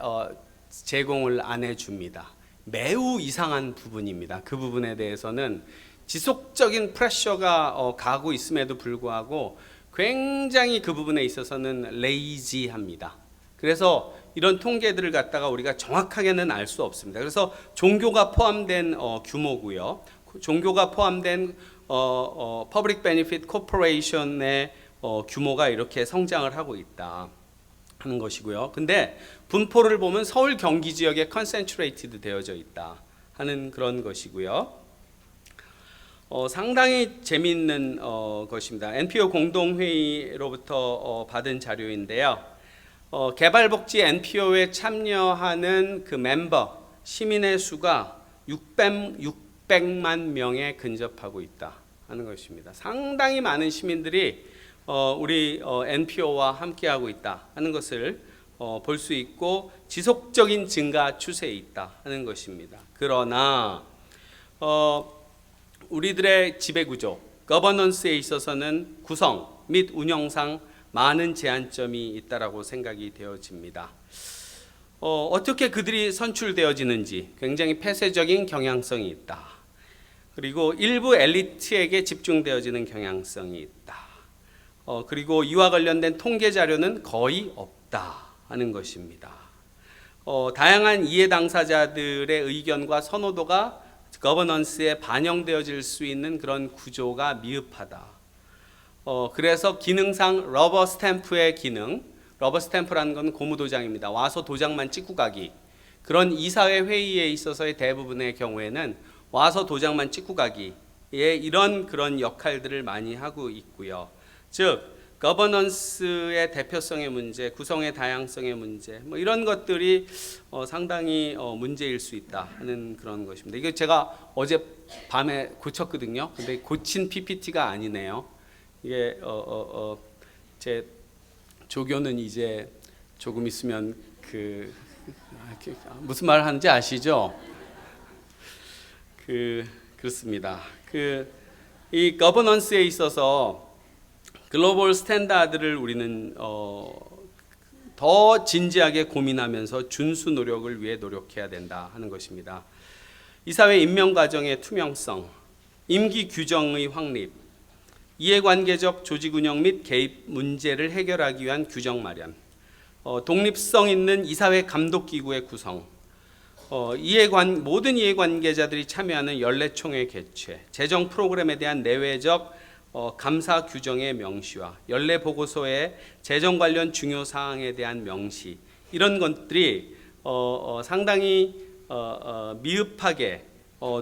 제공을 안 해줍니다. 매우 이상한 부분입니다. 그 부분에 대해서는 지속적인 프레셔가 가고 있음에도 불구하고 굉장히 그 부분에 있어서는 레이지합니다. 그래서 이런 통계들을 갖다가 우리가 정확하게는 알 수 없습니다. 그래서 종교가 포함된 규모고요. 종교가 포함된 퍼블릭 베니핏 코퍼레이션의 규모가 이렇게 성장을 하고 있다 하는 것이고요. 근데 분포를 보면 서울 경기 지역에 컨센트레이티드 되어져 있다 하는 그런 것이고요. 상당히 재미있는 것입니다. NPO 공동회의로부터 받은 자료인데요. 개발복지 NPO에 참여하는 그 멤버 시민의 수가 600만 명에 근접하고 있다 하는 것입니다. 상당히 많은 시민들이 우리 NPO와 함께하고 있다 하는 것을 볼 수 있고 지속적인 증가 추세에 있다 하는 것입니다. 그러나 우리들의 지배구조, 거버넌스에 있어서는 구성 및 운영상 많은 제한점이 있다라고 생각이 되어집니다. 어떻게 그들이 선출되어지는지 굉장히 폐쇄적인 경향성이 있다. 그리고 일부 엘리트에게 집중되어지는 경향성이 있다. 그리고 이와 관련된 통계 자료는 거의 없다 하는 것입니다. 다양한 이해 당사자들의 의견과 선호도가 거버넌스에 반영되어질 수 있는 그런 구조가 미흡하다. 그래서 기능상 러버 스탬프의 기능, 러버 스탬프라는 건 고무도장입니다. 와서 도장만 찍고 가기. 그런 이사회 회의에 있어서의 대부분의 경우에는 와서 도장만 찍고 가기에 이런 그런 역할들을 많이 하고 있고요. 즉 거버넌스의 대표성의 문제, 구성의 다양성의 문제, 뭐 이런 것들이 상당히 문제일 수 있다 하는 그런 것입니다. 이게 제가 어제 밤에 고쳤거든요. 근데 고친 PPT가 아니네요. 이게 제 조교는 이제 조금 있으면 무슨 말 하는지 아시죠? 그렇습니다. 이 거버넌스에 있어서 글로벌 스탠다드를 우리는 더 진지하게 고민하면서 준수 노력을 위해 노력해야 된다 하는 것입니다. 이사회 임명 과정의 투명성, 임기 규정의 확립, 이해관계적 조직 운영 및 개입 문제를 해결하기 위한 규정 마련, 독립성 있는 이사회 감독기구의 구성, 모든 이해관계자들이 참여하는 연례총회 개최, 재정 프로그램에 대한 내외적 감사 규정의 명시와 연례 보고서의 재정 관련 중요 사항에 대한 명시, 이런 것들이 상당히 미흡하게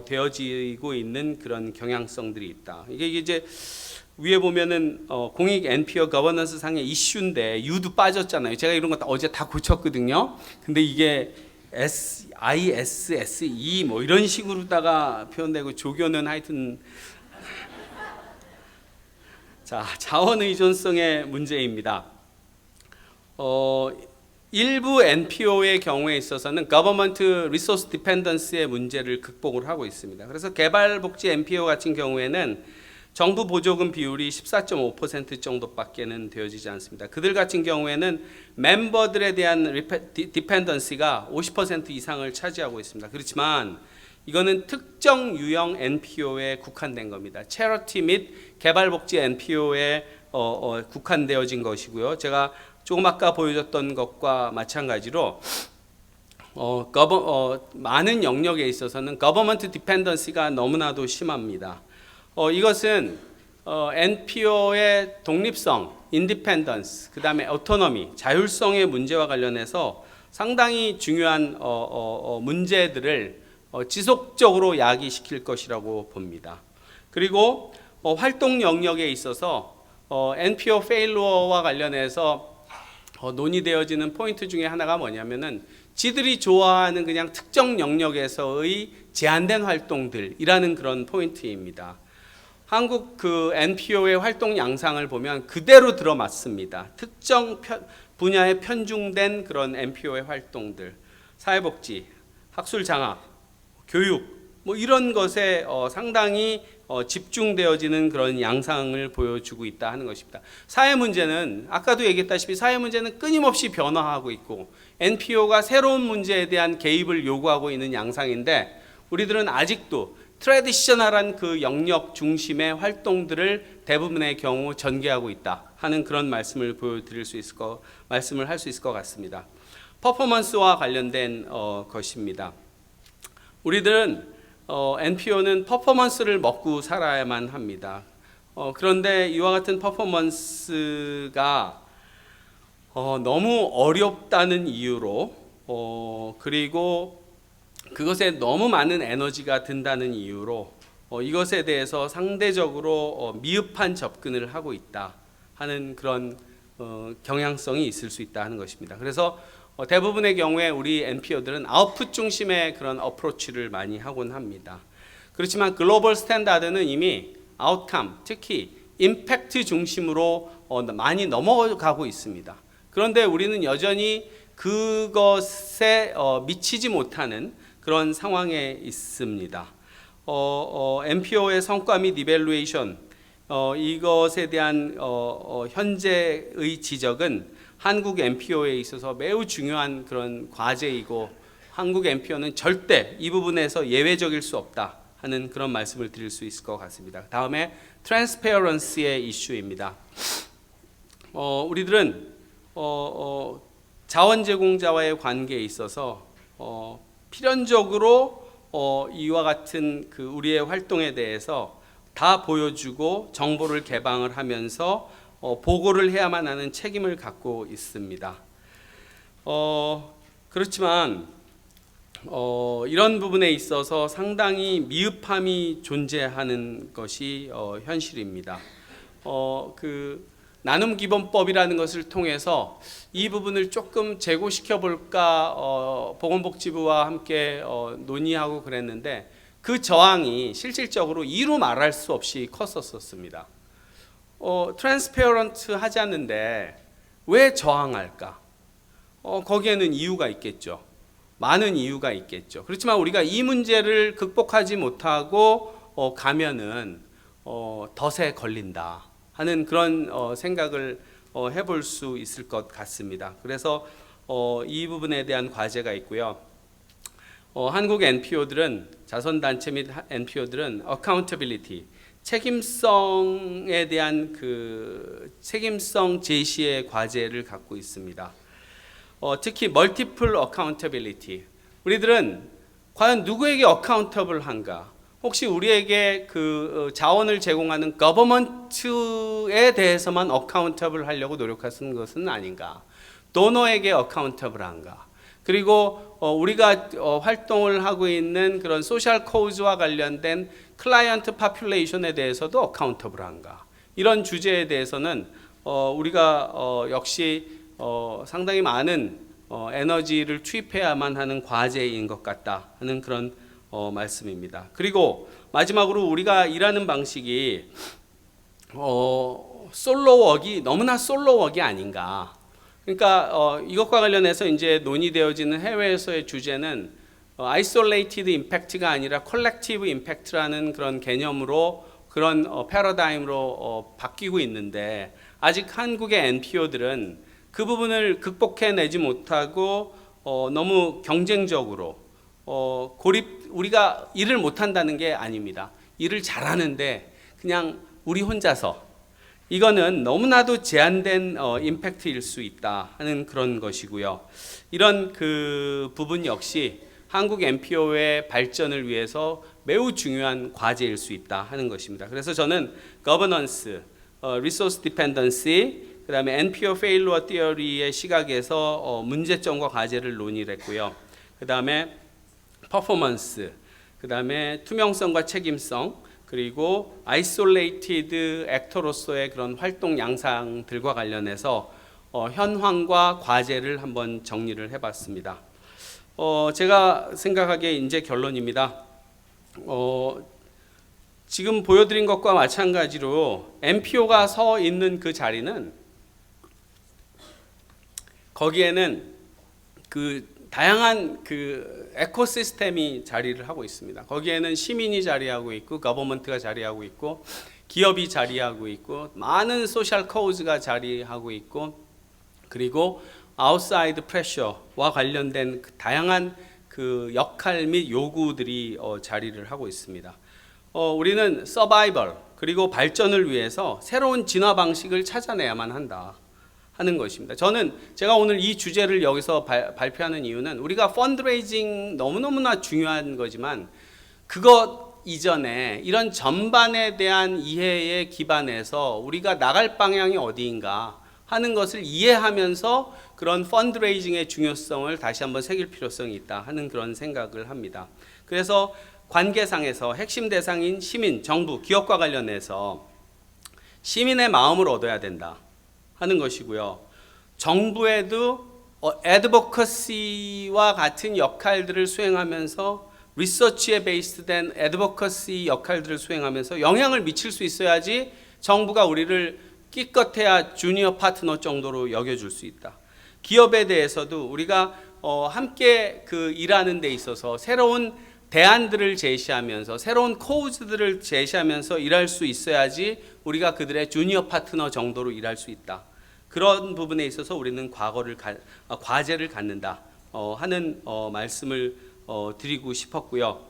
되어지고 있는 그런 경향성들이 있다. 이게 이제 위에 보면은 공익 NPO 거버넌스 상의 이슈인데 U도 빠졌잖아요. 제가 이런 거 어제 다 고쳤거든요. 근데 이게 ISSE 뭐 이런 식으로다가 표현되고 조교는 하여튼 자, 자원 의존성의 문제입니다. 일부 NPO의 경우에 있어서는 Government Resource Dependency의 문제를 극복을 하고 있습니다. 그래서 개발복지 NPO 같은 경우에는 정부 보조금 비율이 14.5% 정도밖에는 되어지지 않습니다. 그들 같은 경우에는 멤버들에 대한 디펜던시가 50% 이상을 차지하고 있습니다. 그렇지만 이거는 특정 유형 NPO에 국한된 겁니다. 체러티 및 개발복지 NPO에 국한되어진 것이고요. 제가 조금 아까 보여줬던 것과 마찬가지로 많은 영역에 있어서는 거버먼트 디펜던시가 너무나도 심합니다. 이것은 NPO의 독립성, 인디펜던스, 그 다음에 오토노미, 자율성의 문제와 관련해서 상당히 중요한 문제들을 지속적으로 야기시킬 것이라고 봅니다. 그리고 활동 영역에 있어서 NPO 페일러와 관련해서 논의되어지는 포인트 중에 하나가 뭐냐면은 지들이 좋아하는 그냥 특정 영역에서의 제한된 활동들이라는 그런 포인트입니다. 한국 NPO의 활동 양상을 보면 그대로 들어맞습니다. 특정 분야에 편중된 그런 NPO의 활동들, 사회복지, 학술 장학, 교육, 뭐 이런 것에 상당히 집중되어지는 그런 양상을 보여주고 있다 하는 것입니다. 사회 문제는 아까도 얘기했다시피 사회 문제는 끊임없이 변화하고 있고 NPO가 새로운 문제에 대한 개입을 요구하고 있는 양상인데 우리들은 아직도 트래디셔널한 그 영역 중심의 활동들을 대부분의 경우 전개하고 있다 하는 그런 말씀을 말씀을 할 수 있을 것 같습니다. 퍼포먼스와 관련된 것입니다. 우리들은 NPO는 퍼포먼스를 먹고 살아야만 합니다. 그런데 이와 같은 퍼포먼스가 너무 어렵다는 이유로 그리고 그것에 너무 많은 에너지가 든다는 이유로 이것에 대해서 상대적으로 미흡한 접근을 하고 있다 하는 그런 경향성이 있을 수 있다 하는 것입니다. 그래서 대부분의 경우에 우리 NPO들은 아웃풋 중심의 그런 어프로치를 많이 하곤 합니다. 그렇지만 글로벌 스탠다드는 이미 아웃컴, 특히 임팩트 중심으로 많이 넘어가고 있습니다. 그런데 우리는 여전히 그것에 미치지 못하는 그런 상황에 있습니다. NPO의 성과 및 이밸루에이션 이것에 대한 현재의 지적은 한국 NPO에 있어서 매우 중요한 그런 과제이고 한국 NPO는 절대 이 부분에서 예외적일 수 없다 하는 그런 말씀을 드릴 수 있을 것 같습니다. 다음에 트랜스페어런시의 이슈입니다. 우리들은 자원 제공자와의 관계에 있어서 필연적으로 이와 같은 그 우리의 활동에 대해서 다 보여주고 정보를 개방을 하면서 보고를 해야만 하는 책임을 갖고 있습니다. 그렇지만 이런 부분에 있어서 상당히 미흡함이 존재하는 것이 현실입니다. 그 나눔 기본법이라는 것을 통해서 이 부분을 조금 제고시켜 볼까 보건복지부와 함께 논의하고 그랬는데 그 저항이 실질적으로 이루 말할 수 없이 컸었습니다. 트랜스페어런트 하지 않는데 왜 저항할까? 거기에는 이유가 있겠죠. 많은 이유가 있겠죠. 그렇지만 우리가 이 문제를 극복하지 못하고 가면은 덫에 걸린다 하는 그런 생각을 해볼 수 있을 것 같습니다. 그래서 이 부분에 대한 과제가 있고요. 한국 NPO들은 자선단체 및 NPO들은 accountability 책임성에 대한 그 책임성 제시의 과제를 갖고 있습니다. 특히 multiple accountability 우리들은 과연 누구에게 accountable-한가? 혹시 우리에게 그 자원을 제공하는 government에 대해서만 accountable 하려고 노력하는 것은 아닌가? 도너에게 accountable-한가? 그리고 우리가 활동을 하고 있는 그런 소셜 코즈와 관련된 클라이언트 파퓰레이션에 대해서도 accountable-한가? 이런 주제에 대해서는 우리가 역시 상당히 많은 에너지를 투입해야만 하는 과제인 것 같다 하는 그런 말씀입니다. 그리고 마지막으로 우리가 일하는 방식이 솔로웍이 너무나 솔로웍이 아닌가. 그러니까 이것과 관련해서 이제 논의되어지는 해외에서의 주제는 isolated impact가 아니라 collective impact라는 그런 개념으로 그런 패러다임으로 바뀌고 있는데 아직 한국의 NPO들은 그 부분을 극복해내지 못하고 너무 경쟁적으로 우리가 일을 못한다는 게 아닙니다. 일을 잘하는데 그냥 우리 혼자서 이거는 너무나도 제한된 임팩트일 수 있다 하는 그런 것이고요. 이런 그 부분 역시 한국 NPO의 발전을 위해서 매우 중요한 과제일 수 있다 하는 것입니다. 그래서 저는 governance, resource dependency, 그 다음에 NPO failure theory의 시각에서 문제점과 과제를 논의를 했고요. 그 다음에 퍼포먼스, 그 다음에 투명성과 책임성, 그리고 아이솔레이티드 액터로서의 그런 활동 양상들과 관련해서 현황과 과제를 한번 정리를 해봤습니다. 제가 생각하기에 이제 결론입니다. 지금 보여드린 것과 마찬가지로 NPO가 서 있는 그 자리는 거기에는 그 다양한 그 에코시스템이 자리를 하고 있습니다. 거기에는 시민이 자리하고 있고 거버먼트가 자리하고 있고 기업이 자리하고 있고 많은 소셜 코즈가 자리하고 있고 그리고 아웃사이드 프레셔와 관련된 그 다양한 그 역할 및 요구들이 자리를 하고 있습니다. 우리는 서바이벌 그리고 발전을 위해서 새로운 진화 방식을 찾아내야만 한다 하는 것입니다. 제가 오늘 이 주제를 여기서 발표하는 이유는 우리가 펀드레이징 너무너무나 중요한 거지만 그것 이전에 이런 전반에 대한 이해에 기반해서 우리가 나갈 방향이 어디인가 하는 것을 이해하면서 그런 펀드레이징의 중요성을 다시 한번 새길 필요성이 있다 하는 그런 생각을 합니다. 그래서 관계상에서 핵심 대상인 시민, 정부, 기업과 관련해서 시민의 마음을 얻어야 된다 하는 것이고요. 정부에도 애드보커시와 같은 역할들을 수행하면서 리서치에 베이스된 애드보커시 역할들을 수행하면서 영향을 미칠 수 있어야지 정부가 우리를 기껏해야 주니어 파트너 정도로 여겨줄 수 있다. 기업에 대해서도 우리가 함께 그 일하는 데 있어서 새로운 대안들을 제시하면서 새로운 코즈들을 제시하면서 일할 수 있어야지 우리가 그들의 주니어 파트너 정도로 일할 수 있다. 그런 부분에 있어서 우리는 과제를 갖는다 하는 말씀을 드리고 싶었고요.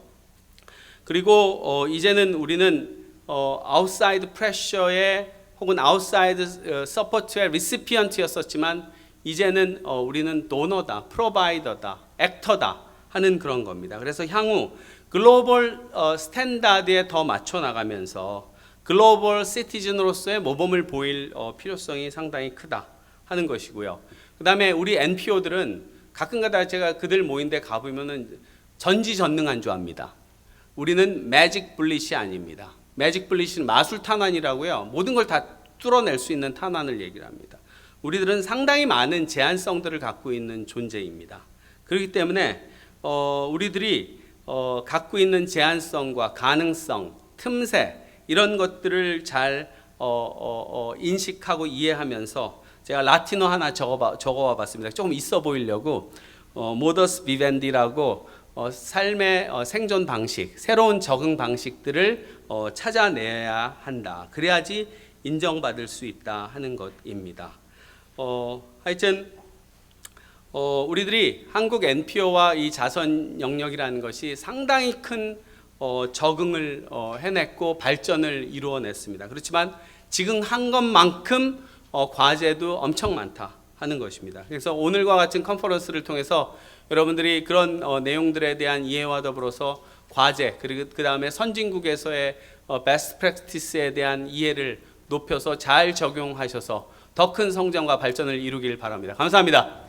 그리고 이제는 우리는 아웃사이드 프레셔에 혹은 아웃사이드 서포트의 리시피언트였었지만 이제는 우리는 도너다, 프로바이더다, 액터다 하는 그런 겁니다. 그래서 향후 글로벌 스탠다드에 더 맞춰 나가면서 글로벌 시티즌으로서의 모범을 보일 필요성이 상당히 크다 하는 것이고요. 그 다음에 우리 NPO들은 가끔가다 제가 그들 모인 데 가보면은 전지전능한 줄 압니다. 우리는 매직 블릿이 아닙니다. 매직 블릿은 마술 탄환이라고요. 모든 걸 다 뚫어낼 수 있는 탄환을 얘기를 합니다. 우리들은 상당히 많은 제한성들을 갖고 있는 존재입니다. 그렇기 때문에 우리들이 갖고 있는 제한성과 가능성, 틈새 이런 것들을 잘 인식하고 이해하면서 제가 라틴어 하나 적어와 봤습니다. 조금 있어 보이려고 모더스 비벤디라고 삶의 생존 방식, 새로운 적응 방식들을 찾아내야 한다. 그래야지 인정받을 수 있다 하는 것입니다. 하여튼 우리들이 한국 NPO와 이 자선 영역이라는 것이 상당히 큰 적응을 해냈고 발전을 이루어냈습니다. 그렇지만 지금 한 것만큼 과제도 엄청 많다 하는 것입니다. 그래서 오늘과 같은 컨퍼런스를 통해서 여러분들이 그런 내용들에 대한 이해와 더불어서 과제 그리고 그 다음에 선진국에서의 베스트 프랙티스에 대한 이해를 높여서 잘 적용하셔서 더 큰 성장과 발전을 이루길 바랍니다. 감사합니다.